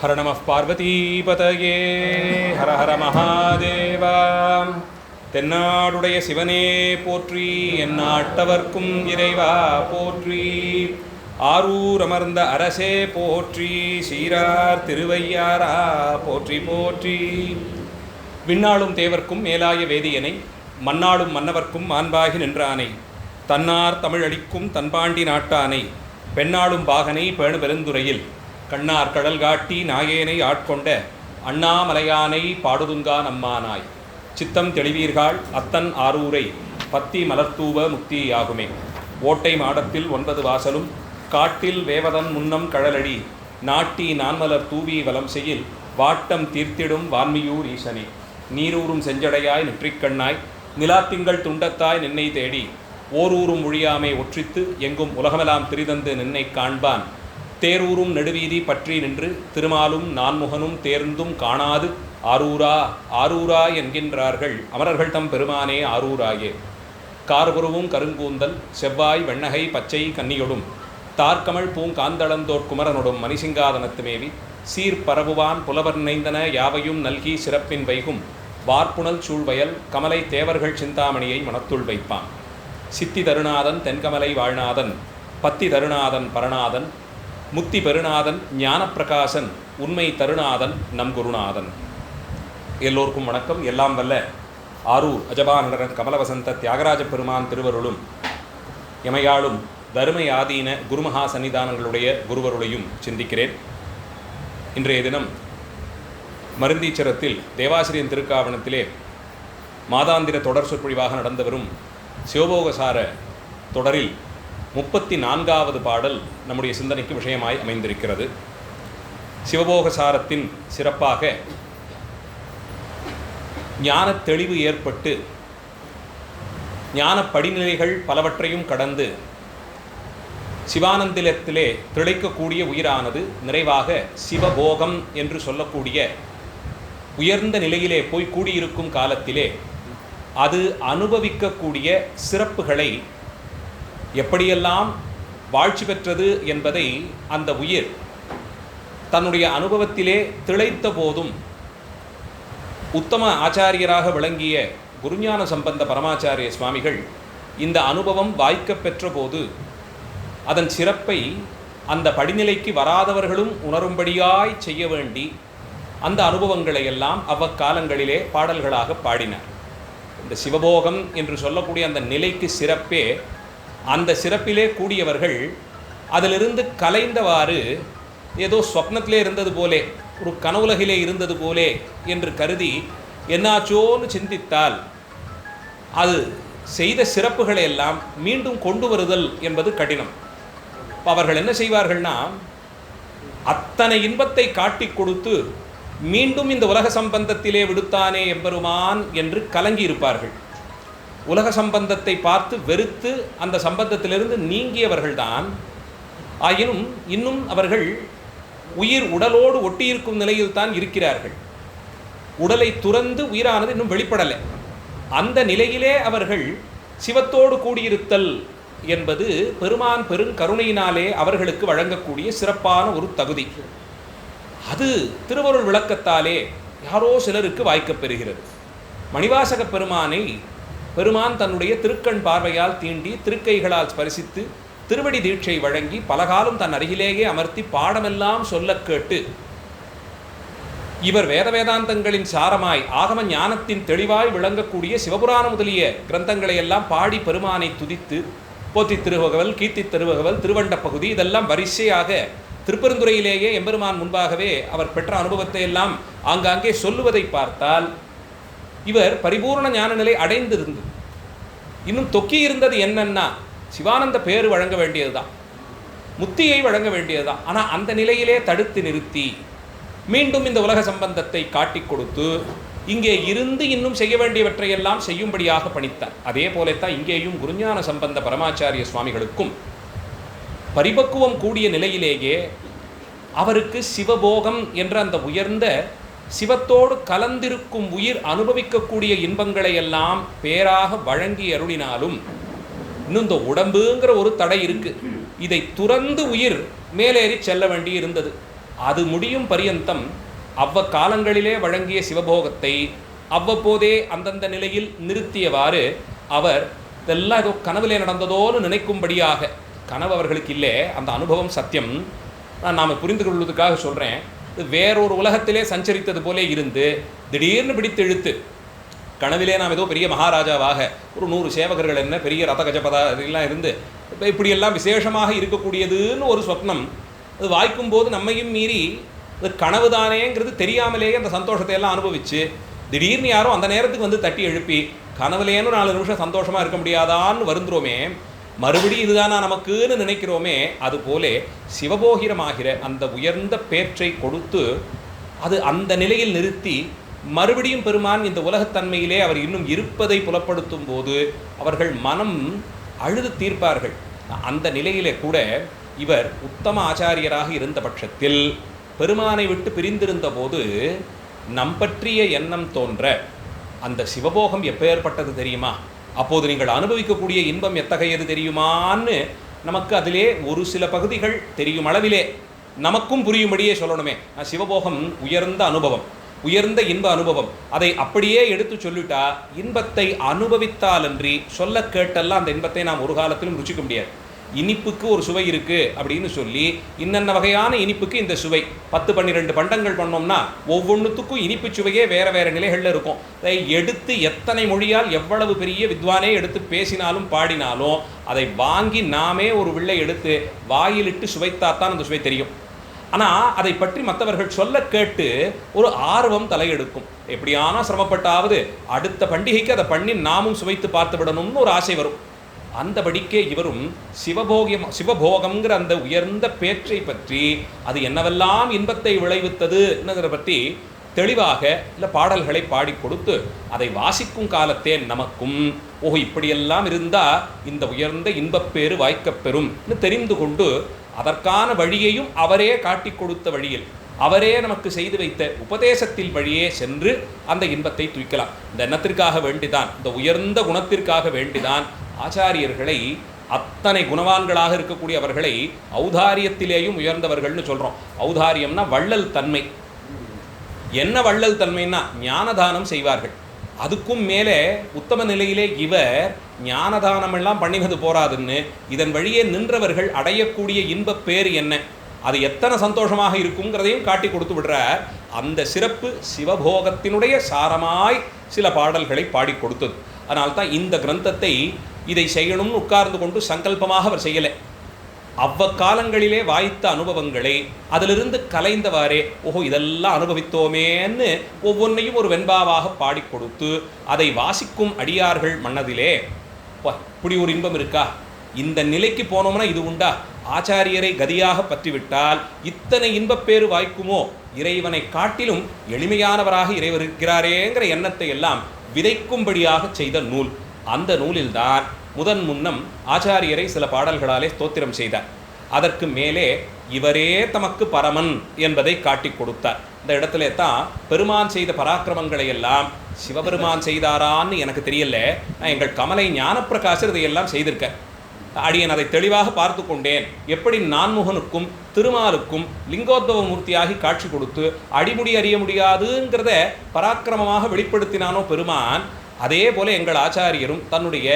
ஹர நம பார்வதீபதயே ஹர ஹர மகாதேவா. தென்னாடுடைய சிவனே போற்றி, எந்நாட்டவர்க்கும் இறைவா போற்றி. ஆரூர் அமர்ந்த அரசே போற்றி, சீரார் திருவையாரா போற்றி போற்றி. விண்ணாளும் தேவர்க்கும் மேலாய வேதியனை, மண்ணாளும் மன்னவர்க்கும் மாண்பாகி நின்றானை, தன்னார் தமிழளிக்கும் தன்பாண்டி நாட்டானை, பெண்ணாளும் பாகனை பேணு பெருந்துறையில் கண்ணார் கடல் காட்டி நாயேனை ஆட்கொண்ட அண்ணாமலையானை பாடுதுங்கா நம்மானாய். சித்தம் தெளிவீர்கள் அத்தன் ஆரூரை, பத்தி மலர்த்தூவ முக்தியாகுமே. ஓட்டை மாடத்தில் 9 வாசலும், காட்டில் வேவதன் முன்னம் கழலடி, நாட்டி நான்மலர் தூவி வலம் செய்யில், வாட்டம் தீர்த்திடும் வான்மியூர் ஈசனே. நீரூரும் செஞ்சடையாய் நெற்றிக்கண்ணாய், நிலாத்திங்கள் துண்டத்தாய் நின்னை தேடி, ஓரூரும் ஒழியாமை ஒற்றித்து எங்கும் உலகமெல்லாம் திரிதந்து நின்னை காண்பான். தேரூரும் நெடுவீதி பற்றி நின்று திருமாலும் நான்முகனும் தேர்ந்தும் காணாது ஆரூரா ஆரூரா என்கின்றார்கள் அமரர்கள் தம் பெருமானே ஆரூராயே. கார்புருவும் கருங்கூந்தல் செவ்வாய் வெண்ணகை பச்சை கன்னியொடும், தார்கமழ் பூங்காந்தளந்தோட் குமரனொடும் மணிசிங்காதனத்து மேவி, சீர் பரவுவான் புலவர் நைந்தன யாவையும் நல்கி சிறப்பின் வைகும், வார்ப்புணல் சூழ்வயல் கமலை தேவர்கள் சிந்தாமணியை மனத்துள் வைப்பான். சித்தி தருநாதன் தென்கமலை வாழ்நாதன், பத்தி தருநாதன் பரநாதன், முக்தி பெருநாதன் ஞானப்பிரகாசன், உண்மை தருநாதன் நம் குருநாதன். எல்லோருக்கும் வணக்கம். எல்லாம் வல்ல ஆரூர் அஜபானகரன் கமலவசந்த தியாகராஜ பெருமான் திருவருளும், எமையாளும் தருமை ஆதீன குருமகா சன்னிதானங்களுடைய குருவருளையும் சிந்திக்கிறேன். இன்றைய தினம் மருந்தீச்சரத்தில் தேவாசிரியன் திருக்காவணத்திலே மாதாந்திர தொடர் சொற்பொழிவாக நடந்து வரும் சிவபோகசார தொடரில் 34வது பாடல் நம்முடைய சிந்தனைக்கு விஷயமாய் அமைந்திருக்கிறது. சிவபோகசாரத்தின் சிறப்பாக ஞான தெளிவு ஏற்பட்டு ஞான படிநிலைகள் பலவற்றையும் கடந்து சிவானந்திலத்திலே திளைக்கக்கூடிய உயிரானது நிறைவாக சிவபோகம் என்று சொல்லக்கூடிய உயர்ந்த நிலையிலே போய் கூடியிருக்கும் காலத்திலே அது அனுபவிக்கக்கூடிய சிறப்புகளை எப்படியெல்லாம் வாழ்ச்சி பெற்றது என்பதை அந்த உயிர் தன்னுடைய அனுபவத்திலே திளைத்த போதும் உத்தம ஆச்சாரியராக விளங்கிய குருஞான சம்பந்த பரமாச்சாரிய சுவாமிகள் இந்த அனுபவம் வாய்க்கப் பெற்ற போது அதன் சிறப்பை அந்த படிநிலைக்கு வராதவர்களும் உணரும்படியாய் செய்ய வேண்டி அந்த அனுபவங்களை எல்லாம் அவ்வக்காலங்களிலே பாடல்களாக பாடினார். இந்த சிவபோகம் என்று சொல்லக்கூடிய அந்த நிலைக்கு சிறப்பே, அந்த சிறப்பிலே கூடியவர்கள் அதிலிருந்து கலைந்தவாறு ஏதோ ஸ்வப்னத்திலே இருந்தது போலே, ஒரு கனவுலகிலே இருந்தது போலே என்று கருதி என்னாச்சோன்னு சிந்தித்தால் அது செய்த சிறப்புகளை எல்லாம் மீண்டும் கொண்டு வருதல் என்பது கடினம். அவர்கள் என்ன செய்வார்கள்னா, அத்தனை இன்பத்தை காட்டி கொடுத்து மீண்டும் இந்த உலக சம்பந்தத்திலே விடுத்தானே எம்பெருமான் என்று கலங்கி இருப்பார்கள். உலக சம்பந்தத்தை பார்த்து வெறுத்து அந்த சம்பந்தத்திலிருந்து நீங்கியவர்கள்தான். ஆயினும் இன்னும் அவர்கள் உயிர் உடலோடு ஒட்டியிருக்கும் நிலையில் தான் இருக்கிறார்கள். உடலை துறந்து உயிரானது இன்னும் வெளிப்படலை. அந்த நிலையிலே அவர்கள் சிவத்தோடு கூடியிருத்தல் என்பது பெருமான் பெருங்கருணையினாலே அவர்களுக்கு வழங்கக்கூடிய சிறப்பான ஒரு தகுதி. அது திருவருள் விளக்கத்தாலே யாரோ சிலருக்கு வாய்க்கப் பெறுகிறது. மணிவாசக பெருமானை பெருமான் தன்னுடைய திருக்கண் பார்வையால் தீண்டி திருக்கைகளால் ஸ்பரிசித்து திருவடி தீட்சை வழங்கி பலகாலம் தன் அருகிலேயே அமர்த்தி பாடமெல்லாம் சொல்ல கேட்டு இவர் வேத வேதாந்தங்களின் சாரமாய் ஆகம ஞானத்தின் தெளிவாய் விளங்கக்கூடிய சிவபுராண முதலிய கிரந்தங்களை எல்லாம் பாடி பெருமானை துதித்து போத்தி திருவகவல், கீர்த்தி திருவகவல், திருவண்ட பகுதி இதெல்லாம் வரிசையாக திருப்பெருந்துறையிலேயே எம்பெருமான் முன்பாகவே அவர் பெற்ற அனுபவத்தை எல்லாம் ஆங்காங்கே சொல்லுவதை பார்த்தால் இவர் பரிபூர்ண ஞான நிலை அடைந்திருந்து இன்னும் தொக்கி இருந்தது என்னன்னா சிவானந்த பேரு வழங்க வேண்டியதுதான், முத்தியை வழங்க வேண்டியதுதான். ஆனால் அந்த நிலையிலே தடுத்து நிறுத்தி மீண்டும் இந்த உலக சம்பந்தத்தை காட்டி கொடுத்து இங்கே இருந்து இன்னும் செய்ய வேண்டியவற்றையெல்லாம் செய்யும்படியாக பணித்தார். அதே போலத்தான் இங்கேயும் குருஞான சம்பந்த பரமாச்சாரிய சுவாமிகளுக்கும் பரிபக்குவம் கூடிய நிலையிலேயே அவருக்கு சிவபோகம் என்ற அந்த உயர்ந்த சிவத்தோடு கலந்திருக்கும் உயிர் அனுபவிக்கக்கூடிய இன்பங்களை எல்லாம் பேராக வழங்கி அருளினாலும் இன்னும் இந்த உடம்புங்கிற ஒரு தடை இருக்கு. இதை துறந்து உயிர் மேலேறி செல்ல வேண்டி இருந்தது. அது முடியும் பரியந்தம் அவ்வக்காலங்களிலே வழங்கிய சிவபோகத்தை அவ்வப்போதே அந்தந்த நிலையில் நிறுத்தியவாறு அவர் இதெல்லாம் ஏதோ கனவிலே நடந்ததோன்னு நினைக்கும்படியாக, கனவு அவர்களுக்கு இல்லை, அந்த அனுபவம் சத்தியம். நாம் புரிந்து கொள்வதற்காக சொல்கிறேன். வேறொரு உலகத்திலே சஞ்சரித்தது போலே இருந்து திடீர்னு பிடித்து இழுத்து, கனவிலே நாம் ஏதோ பெரிய மகாராஜாவாக ஒரு 100 சேவகர்கள் என்ன பெரிய ரத கஜபதா இதெல்லாம் இருந்து இப்படியெல்லாம் விசேஷமாக இருக்கக்கூடியதுன்னு ஒரு சொப்னம். அது வாய்க்கும் போது நம்மையும் மீறி அது கனவு தானேங்கிறது தெரியாமலேயே அந்த சந்தோஷத்தை எல்லாம் அனுபவிச்சு, திடீர்னு யாரும் அந்த நேரத்துக்கு வந்து தட்டி எழுப்பி கனவுலேன்னு 4 நிமிஷம் சந்தோஷமாக இருக்க முடியாதான்னு வருந்துருவோமே, மறுபடியும் இதுதானா நமக்குன்னு நினைக்கிறோமே, அதுபோலே சிவபோகிரமாகிற அந்த உயர்ந்த பேற்றை கொடுத்து அது அந்த நிலையில் நிறுத்தி மறுபடியும் பெருமான் இந்த உலகத்தன்மையிலே அவர் இன்னும் இருப்பதை புலப்படுத்தும் போது அவர்கள் மனம் அழுது தீர்ப்பார்கள். அந்த நிலையிலே கூட இவர் உத்தம ஆச்சாரியராக இருந்த பட்சத்தில் பெருமானை விட்டு பிரிந்திருந்த போது நம் பற்றிய எண்ணம் தோன்ற அந்த சிவபோகம் எப்பேற்பட்டது தெரியுமா, அப்போது நீங்கள் அனுபவிக்கக்கூடிய இன்பம் எத்தகையது தெரியுமான்னு நமக்கு அதிலே ஒரு சில பகுதிகள் தெரியும் அளவிலே நமக்கும் புரியும்படியே சொல்லணுமே. சிவபோகம் உயர்ந்த அனுபவம், உயர்ந்த இன்ப அனுபவம். அதை அப்படியே எடுத்து சொல்லிட்டா இன்பத்தை அனுபவித்தாலன்றி சொல்ல கேட்டெல்லாம் அந்த இன்பத்தை நாம் ஒரு காலத்திலும் ருச்சிக்க முடியாது. இனிப்புக்கு ஒரு சுவை இருக்குது அப்படின்னு சொல்லி இன்னென்ன வகையான இனிப்புக்கு இந்த சுவை 10-12 பண்டங்கள் பண்ணோம்னா ஒவ்வொன்றுத்துக்கும் இனிப்பு சுவையே வேறு வேறு நிலைகளில் இருக்கும். அதை எடுத்து எத்தனை மொழியால் எவ்வளவு பெரிய வித்வானே எடுத்து பேசினாலும் பாடினாலும் அதை வாங்கி நாமே ஒரு வில்லை எடுத்து வாயிலிட்டு சுவைத்தாத்தான் அந்த சுவை தெரியும். ஆனால் அதை பற்றி மற்றவர்கள் சொல்ல கேட்டு ஒரு ஆர்வம் தலையெடுக்கும். எப்படியானா சிரமப்பட்டாவது அடுத்த பண்டிகைக்கு அதை பண்ணி நாமும் சுவைத்து பார்த்து விடணும்னு ஒரு ஆசை வரும். அந்தபடிக்கே இவரும் சிவபோகம்ங்கிற அந்த உயர்ந்த பேற்றை பற்றி அது என்னவெல்லாம் இன்பத்தை விளைவித்ததுங்கிறத பற்றி தெளிவாக இல்லை பாடல்களை பாடி கொடுத்து அதை வாசிக்கும் காலத்தே நமக்கும் ஓஹோ இப்படியெல்லாம் இருந்தால் இந்த உயர்ந்த இன்பப்பேறு வாய்க்கப்பெறும்னு தெரிந்து கொண்டு அதற்கான வழியையும் அவரே காட்டி கொடுத்த வழியில் அவரே நமக்கு செய்து வைத்த உபதேசத்தில் வழியே சென்று அந்த இன்பத்தை தூக்கலாம். இந்த எண்ணத்திற்காக வேண்டிதான், இந்த உயர்ந்த குணத்திற்காக வேண்டிதான் ஆச்சாரியர்களை, அத்தனை குணவான்களாக இருக்கக்கூடிய அவர்களை ஔதாரியத்திலேயும் உயர்ந்தவர்கள்னு சொல்கிறோம். ஔதாரியம்னா வள்ளல் தன்மை. என்ன வள்ளல் தன்மைன்னா ஞானதானம் செய்வார்கள். அதுக்கும் மேலே உத்தம நிலையிலே இவர் ஞானதானம் எல்லாம் பண்ணினது போராதுன்னு இதன் வழியே நின்றவர்கள் அடையக்கூடிய இன்பப் பேறு என்ன, அது எத்தனை சந்தோஷமாக இருக்குங்கிறதையும் காட்டி கொடுத்து விடுறார். அந்த சிறப்பு சிவபோகத்தினுடைய சாரமாய் சில பாடல்களை பாடி கொடுத்தது. அதனால்தான் இந்த கிரந்தத்தை இதை செய்யணும்னு உட்கார்ந்து கொண்டு சங்கல்பமாக அவர் செய்யலை. அவ்வக்காலங்களிலே வாய்த்த அனுபவங்களை அதிலிருந்து கலைந்தவாறே ஓஹோ இதெல்லாம் அனுபவித்தோமேன்னு ஒவ்வொன்றையும் ஒரு வெண்பாவாக பாடி கொடுத்து அதை வாசிக்கும் அடியார்கள் மனதிலே இப்படி ஒரு இன்பம் இருக்கா, இந்த நிலைக்கு போனோம்னா இது உண்டா, ஆச்சாரியரை கதியாக பற்றிவிட்டால் இத்தனை இன்பப்பேறு வாய்க்குமோ, இறைவனை காட்டிலும் எளிமையானவராக இறைவர் இருக்கிறாரேங்கிற எண்ணத்தை எல்லாம் விதைக்கும்படியாக செய்த நூல். அந்த நூலில்தான் முதன் முன்னம் ஆச்சாரியரை சில பாடல்களாலே ஸ்தோத்திரம் செய்தார். அதற்கு மேலே இவரே தமக்கு பரமன் என்பதை காட்டி கொடுத்தார். இந்த இடத்துல தான் பெருமான் செய்த பராக்கிரமங்களை எல்லாம் சிவபெருமான் செய்தாரான்னு எனக்கு தெரியல, நான் எங்கள் கமலை ஞானப்பிரகாசர் இதையெல்லாம் செய்திருக்கேன். அடியன் அதை தெளிவாக பார்த்து கொண்டேன். எப்படி நான்முகனுக்கும் திருமாலுக்கும் லிங்கோத்பவ மூர்த்தியாகி காட்சி கொடுத்து அடிமுடி அறிய முடியாதுங்கிறத பராக்கிரமமாக வெளிப்படுத்தினானோ பெருமான், அதே போல எங்கள் ஆச்சாரியரும் தன்னுடைய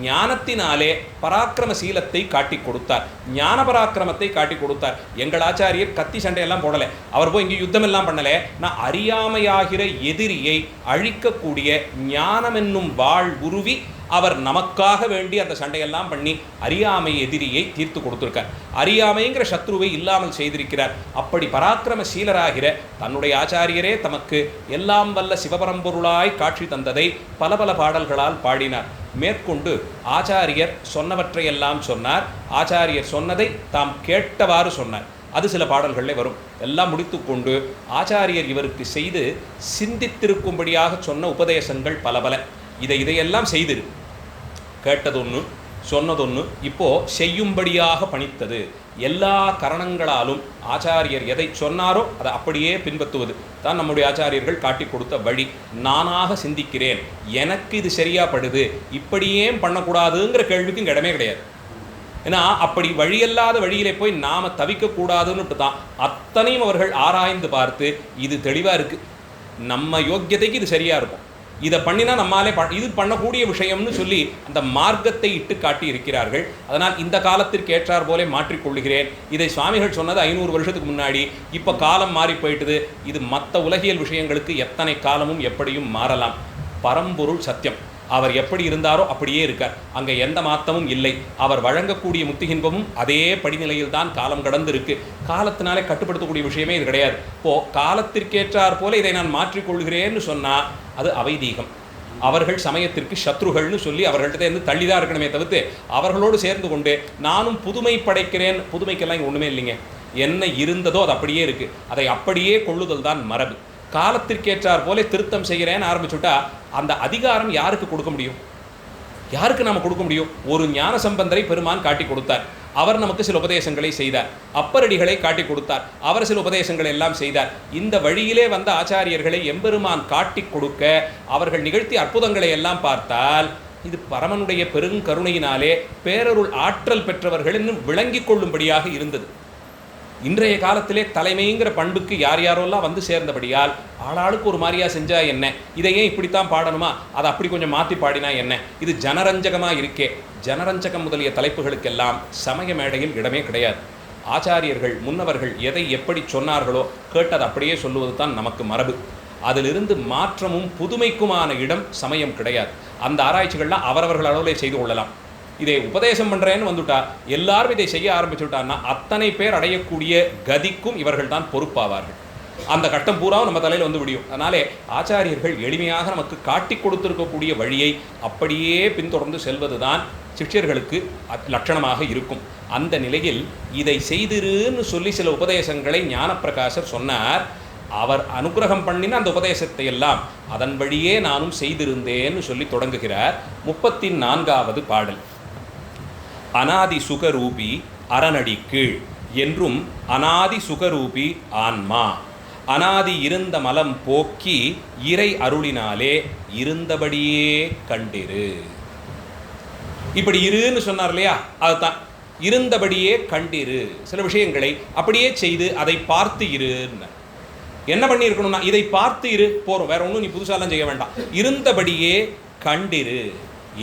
ஞானத்தினாலே பராக்கிரமசீலத்தை காட்டி கொடுத்தார், ஞான பராக்கிரமத்தை காட்டி கொடுத்தார். எங்கள் ஆச்சாரியர் கத்தி சண்டையெல்லாம் போடலை, அவர் போய் இங்கே யுத்தம் எல்லாம் பண்ணலை. நான் அறியாமையாகிற எதிரியை அழிக்கக்கூடிய ஞானம் என்னும் வாழ் உருவி அவர் நமக்காக வேண்டி அந்த சண்டையெல்லாம் பண்ணி அறியாமை எதிரியை தீர்த்து கொடுத்திருக்கார். அறியாமைங்கிற சத்ருவை இல்லாமல் செய்திருக்கிறார். அப்படி பராக்கிரமசீலராகிற தன்னுடைய ஆச்சாரியரே தமக்கு எல்லாம் வல்ல சிவபரம்பொருளாய் காட்சி தந்ததை பல பல பாடல்களால் பாடினார். மேற்கொண்டு ஆச்சாரியர் சொன்னவற்றையெல்லாம் சொன்னார். ஆச்சாரியர் சொன்னதை தாம் கேட்டவாறு சொன்னார். அது சில பாடல்களில் வரும். எல்லாம் முடித்து கொண்டு ஆச்சாரியர் இவருக்கு செய்து சிந்தித்திருக்கும்படியாக சொன்ன உபதேசங்கள் பல பல. இதையெல்லாம் செய்திரு, கேட்டதொன்று சொன்னதொன்று, இப்போ செய்யும்படியாக பணித்தது. எல்லா கரணங்களாலும் ஆச்சாரியர் எதை சொன்னாரோ அதை அப்படியே பின்பற்றுவது தான் நம்முடைய ஆச்சாரியர்கள் காட்டி கொடுத்த வழி. நானாக சிந்திக்கிறேன், எனக்கு இது சரியா படுது, இப்படியே பண்ணக்கூடாதுங்கிற கேள்விக்கு இங்கே இடமே கிடையாது. ஏன்னா அப்படி வழியல்லாத வழியிலே போய் நாம் தவிக்கக்கூடாதுன்னு தான் அத்தனையும் அவர்கள் ஆராய்ந்து பார்த்து இது தெளிவாக இருக்குது, நம்ம யோக்கியதைக்கு இது சரியாக இருக்கும், இதை பண்ணினா நம்மாலே இது பண்ணக்கூடிய விஷயம்னு சொல்லி அந்த மார்க்கத்தை இட்டு காட்டி இருக்கிறார்கள். அதனால் இந்த காலத்திற்கு ஏற்றார் போலே மாற்றிக்கொள்ளுகிறேன். இதை சுவாமிகள் சொன்னது 500 வருஷத்துக்கு முன்னாடி, இப்போ காலம் மாறி போயிட்டுது. இது மற்ற உலகியல் விஷயங்களுக்கு எத்தனை காலமும் எப்படியும் மாறலாம். பரம்பொருள் சத்தியம், அவர் எப்படி இருந்தாரோ அப்படியே இருக்கார், அங்கே எந்த மாற்றமும் இல்லை. அவர் வழங்கக்கூடிய முத்திகின்பமும் அதே படிநிலையில் தான் காலம் கடந்து இருக்கு. காலத்தினாலே கட்டுப்படுத்தக்கூடிய விஷயமே இது கிடையாது. இப்போது காலத்திற்கேற்றார் போல இதை நான் மாற்றிக்கொள்கிறேன்னு சொன்னால் அது அவைதீகம். அவர்கள் சமயத்திற்கு சத்ருகள்னு சொல்லி அவர்கள்ட்ட இருந்து தள்ளிதான் இருக்கணுமே தவிர்த்து அவர்களோடு சேர்ந்து கொண்டு நானும் புதுமை படைக்கிறேன். புதுமைக்கெல்லாம் இங்கே ஒன்றுமே இல்லைங்க. என்ன இருந்ததோ அது அப்படியே இருக்குது, அதை அப்படியே கொள்ளுதல் தான் மரபு. காலத்திற்கேற்றார் போல திருத்தம் செய்கிறேன்னு ஆரம்பிச்சுட்டா அந்த அதிகாரம் யாருக்கு கொடுக்க முடியும்? யாருக்கு நாம் கொடுக்க முடியும்? ஒரு ஞான சம்பந்தரை பெருமான் காட்டி கொடுத்தார், அவர் நமக்கு சில உபதேசங்களை செய்தார். அப்பரடிகளை காட்டி கொடுத்தார், அவர் சில உபதேசங்களை எல்லாம் செய்தார். இந்த வழியிலே வந்த ஆச்சாரியர்களை எம்பெருமான் காட்டி கொடுக்க அவர்கள் நிகழ்த்தி அற்புதங்களை எல்லாம் பார்த்தால் இது பரமனுடைய பெருங்கருணையினாலே பேரருள் ஆற்றல் பெற்றவர்கள் இன்னும் விளங்கி கொள்ளும்படியாக இருந்தது. இன்றைய காலத்திலே தலைமைங்கிற பண்புக்கு யார் யாரெல்லாம் வந்து சேர்ந்தபடியால் ஆளாளுக்கு ஒரு மாதிரியா செஞ்சா என்ன, இதையே இப்படித்தான் பாடணுமா, அதை அப்படி கொஞ்சம் மாற்றி பாடினா என்ன, இது ஜனரஞ்சகமாக இருக்கே. ஜனரஞ்சகம் முதலிய தலைப்புகளுக்கெல்லாம் சமய மேடையில் இடமே கிடையாது. ஆச்சாரியர்கள் முன்னவர்கள் எதை எப்படி சொன்னார்களோ கேட்டது அப்படியே சொல்லுவது தான் நமக்கு மரபு. அதிலிருந்து மாற்றமும் புதுமைக்குமான இடம் சமயம் கிடையாது. அந்த ஆராய்ச்சிகள்லாம் அவரவர்கள் அளவிலே செய்து கொள்ளலாம். இதை உபதேசம் பண்ணுறேன்னு வந்துட்டா எல்லாரும் இதை செய்ய ஆரம்பிச்சுட்டான்னா அத்தனை பேர் அடையக்கூடிய கதிக்கும் இவர்கள் தான் பொறுப்பாவார்கள். அந்த கட்டம் பூராவும் நம்ம தலையில் வந்து விடியும். அதனாலே ஆச்சாரியர்கள் எளிமையாக நமக்கு காட்டி கொடுத்திருக்கக்கூடிய வழியை அப்படியே பின்தொடர்ந்து செல்வது தான் சிஷ்யர்களுக்கு லட்சணமாக இருக்கும். அந்த நிலையில் இதை செய்திருன்னு சொல்லி சில உபதேசங்களை ஞானப்பிரகாசர் சொன்னார். அவர் அனுகிரகம் பண்ணின அந்த உபதேசத்தை எல்லாம் அதன் வழியே நானும் செய்திருந்தேன்னு சொல்லி தொடங்குகிறார். 34வது பாடல். அநாதி சுகரூபி அரணடி கீழ் என்றும் அநாதி சுகரூபி ஆன்மா அநாதி இருந்த மலம் போக்கி இறை அருளினாலே இருந்தபடியே கண்டிரு. இப்படி இருன்னு சொன்னார் இல்லையா, அதுதான் இருந்தபடியே கண்டிரு. சில விஷயங்களை அப்படியே செய்து அதை பார்த்து இருன்னு என்ன பண்ணியிருக்கணும்னா இதை பார்த்து இரு போகிறோம், வேற ஒன்றும் நீ புதுசாலாம் செய்ய வேண்டாம். இருந்தபடியே கண்டிரு.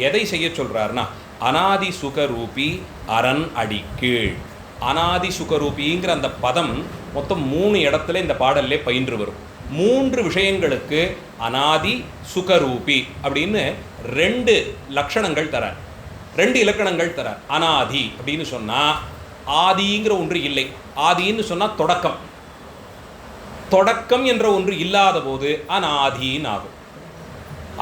எதை செய்ய சொல்கிறாருன்னா அநாதி சுகரூபி அரண் அடி கீழ். அநாதி சுகரூபிங்கிற அந்த பதம் மொத்தம் 3 இடத்துல இந்த பாடல்லே பயின்று வரும். 3 விஷயங்களுக்கு அநாதி சுகரூபி அப்படின்னு 2 லட்சணங்கள் தரார், 2 இலக்கணங்கள் தரார். அநாதி அப்படின்னு சொன்னால் ஆதிங்கிற ஒன்று இல்லை. ஆதின்னு சொன்னால் தொடக்கம், தொடக்கம் என்ற ஒன்று இல்லாத போது அநாதின்னு ஆகும்.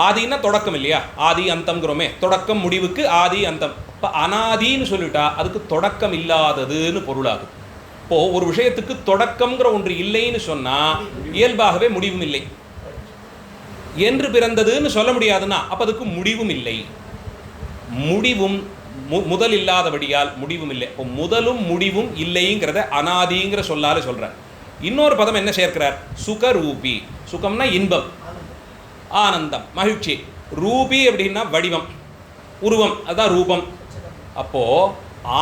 ஆதின்னா தொடக்கம் இல்லையா, ஆதி அந்தம்ங்கிறோமே, தொடக்கம் முடிவுக்கு ஆதி அந்தம். இப்போ அநாதின்னு சொல்லிட்டா அதுக்கு தொடக்கம் இல்லாததுன்னு பொருளாகும். இப்போது ஒரு விஷயத்துக்கு தொடக்கம்ங்கிற ஒன்று இல்லைன்னு சொன்னால் இயல்பாகவே முடிவும் இல்லை. என்று பிறந்ததுன்னு சொல்ல முடியாதுன்னா அப்போ அதுக்கு முடிவும் இல்லை. முடிவும் முதல் இல்லாதபடியால் முடிவும் இல்லை. இப்போ முதலும் முடிவும் இல்லைங்கிறத அநாதிங்கிற சொல்லால சொல்கிறார். இன்னொரு பதம் என்ன சேர்க்கிறார்? சுகரூபி. சுகம்னா இன்பம், ஆனந்தம், மகிழ்ச்சி. ரூபி அப்படின்னா வடிவம், உருவம், அதுதான் ரூபம். அப்போது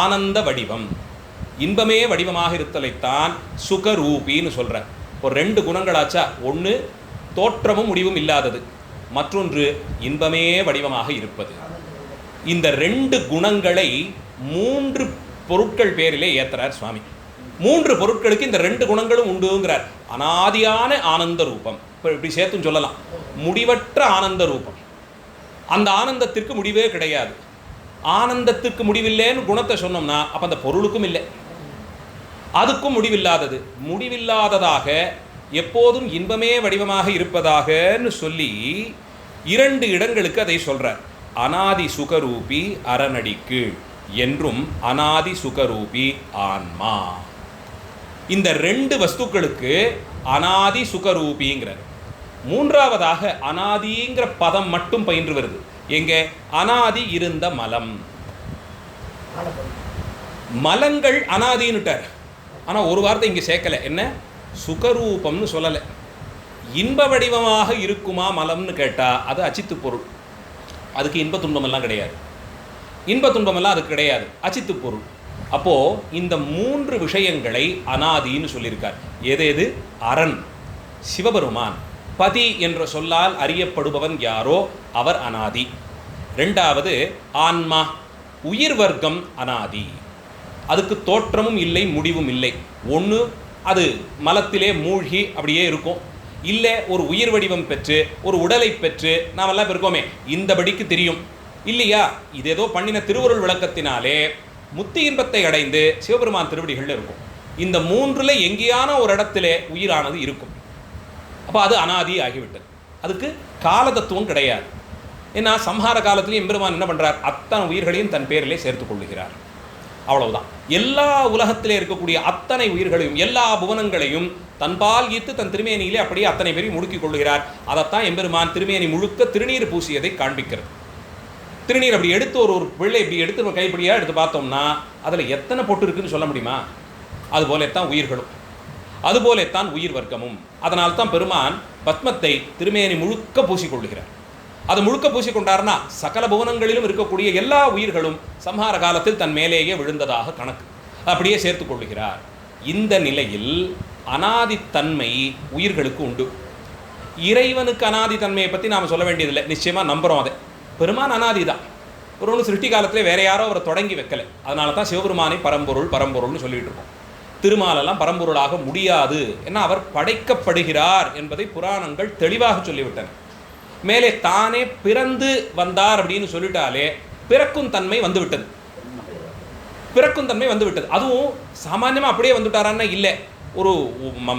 ஆனந்த வடிவம், இன்பமே வடிவமாக இருத்தலைத்தான் சுகரூபின்னு சொல்கிறேன். இப்போ 2 குணங்களாச்சா, ஒன்று தோற்றமும் முடிவும் இல்லாதது, மற்றொன்று இன்பமே வடிவமாக இருப்பது. இந்த 2 குணங்களை 3 பொருட்கள் பேரிலே ஏற்றுறார் சுவாமி. 3 பொருட்களுக்கு இந்த 2 குணங்களும் உண்டுங்கிறார். அனாதியான ஆனந்த ரூபம், இப்போ இப்படி சேர்த்துன்னு சொல்லலாம், முடிவற்ற ஆனந்த ரூபம். அந்த ஆனந்தத்திற்கு முடிவே கிடையாது. ஆனந்தத்துக்கு முடிவில்லைன்னு குணத்தை சொன்னோம்னா அப்போ அந்த பொருளுக்கும் இல்லை, அதுக்கும் முடிவில்லாதது. முடிவில்லாததாக எப்போதும் இன்பமே வடிவமாக இருப்பதாகன்னு சொல்லி 2 இடங்களுக்கு அதை சொல்கிறார். அநாதி சுகரூபி அரணடிக்கு என்றும் அநாதி சுகரூபி ஆன்மா. இந்த 2 வஸ்துக்களுக்கு அநாதி சுகரூபிங்கிறார். 3வதாக அநாதிங்கிற பதம் மட்டும் பயின்று வருது. எங்கே? அநாதி இருந்த மலம். மலங்கள் அநாதின்னுட்டார். ஆனால் ஒரு வார்த்தை இங்கே சேர்க்கலை. என்ன? சுகரூபம்னு சொல்லலை. இன்ப வடிவமாக இருக்குமா மலம்னு கேட்டால் அது அச்சித்து பொருள், அதுக்கு இன்ப துன்பமெல்லாம் கிடையாது. இன்ப துன்பமெல்லாம் அது கிடையாது, அச்சித்து பொருள். அப்போது இந்த 3 விஷயங்களை அனாதின்னு சொல்லியிருக்கார். எது? அரண், சிவபெருமான். பதி என்ற சொல்லால் அறியப்படுபவன் யாரோ அவர் அனாதி. 2வது ஆன்மா, உயிர் வர்க்கம் அனாதி. அதுக்கு தோற்றமும் இல்லை, முடிவும் இல்லை. ஒன்று அது மலத்திலே மூழ்கி அப்படியே இருக்கும், இல்லை ஒரு உயிர் வடிவம் பெற்று ஒரு உடலை பெற்று நாமெல்லாம் இருக்கோமே இந்தபடிக்கு தெரியும் இல்லையா. இது ஏதோ பண்ணின திருவருள் விளக்கத்தினாலே முத்தி இன்பத்தை அடைந்து சிவபெருமான் திருவடிகள் இருக்கும். இந்த 3ல் எங்கேயான ஒரு இடத்திலே உயிரானது இருக்கும். அப்போ அது அனாதி ஆகிவிட்டது. அதுக்கு கால தத்துவம் கிடையாது. ஏன்னா சம்ஹார காலத்திலையும் எம்பெருமான் என்ன பண்ணுறார், அத்தனை உயிர்களையும் தன் பேரிலே சேர்த்துக் கொள்ளுகிறார். அவ்வளவுதான். எல்லா உலகத்திலே இருக்கக்கூடிய அத்தனை உயிர்களையும் எல்லா புவனங்களையும் தன்பால் ஈர்த்து தன் திருமேனியிலே அப்படியே அத்தனை பேரையும் முடுக்கிக் கொள்கிறார். அதைத்தான் எம்பெருமான் திருமேனி முழுக்க திருநீர் பூசியதை காண்பிக்கிறது. திருநீர் அப்படி எடுத்து ஒரு பிள்ளை இப்படி எடுத்து கைப்படியாக எடுத்து பார்த்தோம்னா அதில் எத்தனை பொட்டு இருக்குன்னு சொல்ல முடியுமா? அதுபோலத்தான் உயிர்களும், அதுபோலத்தான் உயிர் வர்க்கமும். அதனால்தான் பெருமான் பத்மத்தை திருமேனி முழுக்க பூசிக்கொள்கிறார். அது முழுக்க பூசிக்கொண்டார்னா சகல புவனங்களிலும் இருக்கக்கூடிய எல்லா உயிர்களும் சம்ஹார காலத்தில் தன் மேலேயே விழுந்ததாக கணக்கு, அப்படியே சேர்த்து கொள்ளுகிறார். இந்த நிலையில் அனாதித்தன்மை உயிர்களுக்கு உண்டு. இறைவனுக்கு அனாதித்தன்மையை பற்றி நாம் சொல்ல வேண்டியதில்லை, நிச்சயமாக நம்புகிறோம். அதை பெருமான் அனாதி தான். ஒரு ஒன்று சிருஷ்டி காலத்திலே வேற யாரோ அவரை தொடங்கி வைக்கலை. அதனால தான் சிவபெருமானை பரம்பொருள் பரம்பொருள்னு சொல்லிட்டு இருக்கோம். திருமாலெல்லாம் பரம்பொருளாக முடியாது, ஏன்னா அவர் படைக்கப்படுகிறார் என்பதை புராணங்கள் தெளிவாக சொல்லிவிட்டன. மேலே தானே பிறந்து வந்தார் அப்படின்னு சொல்லிட்டாலே பிறக்கும் தன்மை வந்துவிட்டது, பிறக்கும் தன்மை வந்துவிட்டது. அதுவும் சாமான்யமாக அப்படியே வந்துவிட்டாரான்னா இல்லை. ஒரு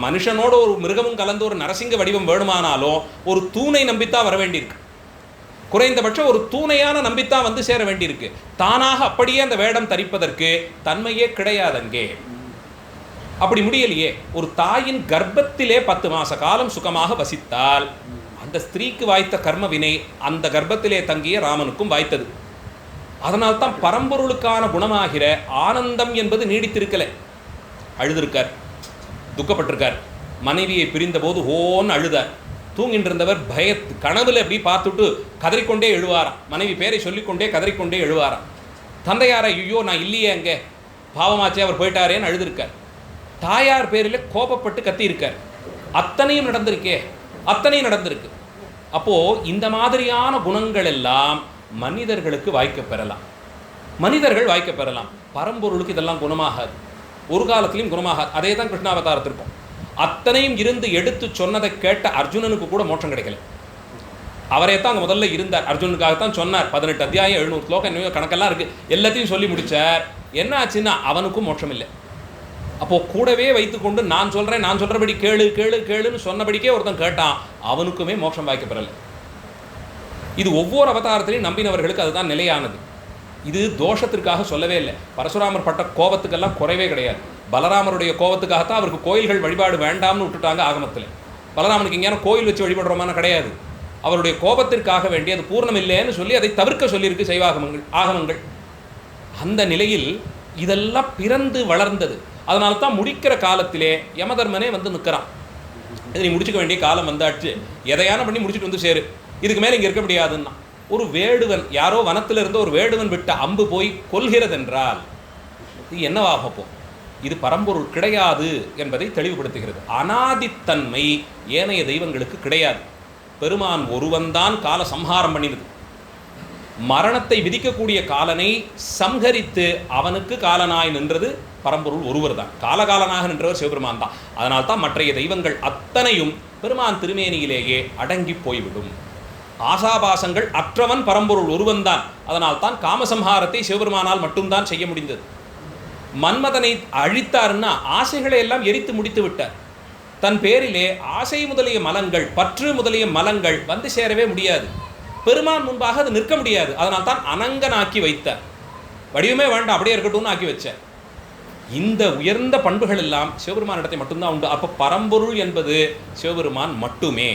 மனுஷனோட ஒரு மிருகமும் கலந்து ஒரு நரசிங்க வடிவம் வேணுமானாலும் ஒரு தூணை நம்பித்தான் வர வேண்டியிருக்கு. குறைந்தபட்சம் ஒரு தூணையான நம்பித்தான் வந்து சேர வேண்டியிருக்கு. தானாக அப்படியே அந்த வேடம் தரிப்பதற்கு தன்மையே கிடையாதங்கே. அப்படி முடியலையே. ஒரு தாயின் கர்ப்பத்திலே 10 மாச காலம் சுகமாக வசித்தால் அந்த ஸ்திரீக்கு வாய்த்த கர்ம வினை அந்த கர்ப்பத்திலே தங்கிய ராமனுக்கும் வாய்த்தது. அதனால்தான் பரம்பொருளுக்கான குணமாகிற ஆனந்தம் என்பது நீடித்திருக்கல. அழுதிருக்கார், துக்கப்பட்டிருக்கார். மனைவியை பிரிந்த போது ஹோன்னு அழுதார். தூங்கிட்டு இருந்தவர் கனவுல எப்படி பார்த்துட்டு கதறிக்கொண்டே எழுவாராம். மனைவி பேரை சொல்லிக்கொண்டே கதறிக்கொண்டே எழுவாராம். தந்தையாரை ஐயோ நான் இல்லையே அங்கே, பாவமாச்சே அவர் போயிட்டாரேன்னு அழுதுருக்கார். தாயார் பேரில் கோபப்பட்டு கத்தி இருக்கார். அத்தனையும் நடந்திருக்கே, அத்தனையும் நடந்திருக்கு. அப்போது இந்த மாதிரியான குணங்கள் எல்லாம் மனிதர்களுக்கு வாய்க்க பெறலாம், மனிதர்கள் வாய்க்க பெறலாம். பரம்பொருளுக்கு இதெல்லாம் குணமாகாது, ஒரு காலத்திலையும் குணமாகாது. அதே தான் கிருஷ்ணாவதாரத்திற்கும் அத்தனையும் இருந்து எடுத்து சொன்னதை கேட்ட அர்ஜுனனுக்கு கூட மோட்சம் கிடைக்கல. அவரே தான் அங்கே முதல்ல இருந்தார், அர்ஜுனுக்காகத்தான் சொன்னார். 18 அத்தியாயம் 700 ஸ்லோகம் இன்னும் கணக்கெல்லாம் இருக்குது, எல்லாத்தையும் சொல்லி முடித்தார். என்ன ஆச்சுன்னா அவனுக்கும் மோட்சம் இல்லை. அப்போது கூடவே வைத்துக்கொண்டு நான் சொல்கிறேன், நான் சொல்கிறபடி கேளு கேளு கேளுன்னு சொன்னபடிக்கே ஒருத்தன் கேட்டான், அவனுக்குமே மோட்சம் வாய்க்கப்பெறலை. இது ஒவ்வொரு அவதாரத்திலையும் நம்பினவர்களுக்கு அதுதான் நிலையானது. இது தோஷத்திற்காக சொல்லவே இல்லை. பரசுராமர் பட்ட கோபத்துக்கெல்லாம் குறைவே கிடையாது. பலராமருடைய கோபத்துக்காகத்தான் அவருக்கு கோயில்கள் வழிபாடு வேண்டாம்னு விட்டுட்டாங்க ஆகமத்தில். பலராமனுக்கு எங்கேயான கோயில் வச்சு வழிபடுறோமான கிடையாது. அவருடைய கோபத்திற்காக வேண்டி அது பூர்ணம் இல்லைன்னு சொல்லி அதை தவிர்க்க சொல்லியிருக்கு சைவாகமங்கள் ஆகமங்கள். அந்த நிலையில் இதெல்லாம் பிறந்து வளர்ந்தது. அதனால தான் முடிக்கிற காலத்திலே யமதர்மனே வந்து நிற்கிறான். இது நீ முடிச்சுக்க வேண்டிய காலம் வந்தாச்சு, எதையான பண்ணி முடிச்சுட்டு வந்து சேரு, இதுக்கு மேலே இங்கே இருக்க முடியாதுன்னா. ஒரு வேடுவன், யாரோ வனத்தில் இருந்து ஒரு வேடுவன் விட்ட அம்பு போய் கொல்கிறதென்றால் இது என்னவாகப்போ? இது பரம்பொருள் கிடையாது என்பதை தெளிவுபடுத்துகிறது. அனாதித்தன்மை ஏனைய தெய்வங்களுக்கு கிடையாது. பெருமான் ஒருவன்தான் கால சம்ஹாரம் பண்ணினது. மரணத்தை விதிக்கக்கூடிய காலனை சம்ஹரித்து அவனுக்கு காலனாய் நின்றது பரம்பொருள் ஒருவர் தான். காலகாலனாக நின்றவர் சிவபெருமான் தான். அதனால்தான் மற்றைய தெய்வங்கள் அத்தனையும் பெருமான் திருமேனியிலேயே அடங்கி போய்விடும். ஆசாபாசங்கள் அற்றவன் பரம்பொருள் ஒருவன் தான். அதனால்தான் காமசம்ஹாரத்தை சிவபெருமானால் மட்டும்தான் செய்ய முடிந்தது. மன்மதனை அழித்தார்னா ஆசைகளை எல்லாம் எரித்து முடித்து விட்டார். தன் பேரிலே ஆசை முதலிய மலங்கள், பற்று முதலிய மலங்கள் வந்து சேரவே முடியாது. பெருமான் முன்பாக அது நிற்க முடியாது. அதனால்தான் அனங்கனாக்கி வைத்தார். வடிவமே வேண்டாம், அப்படியே இருக்கட்டும்னு ஆக்கி வச்சார். இந்த உயர்ந்த பண்புகள் எல்லாம் சிவபெருமானிடத்தை மட்டும்தான் உண்டு. அப்போ பரம்பொருள் என்பது சிவபெருமான் மட்டுமே.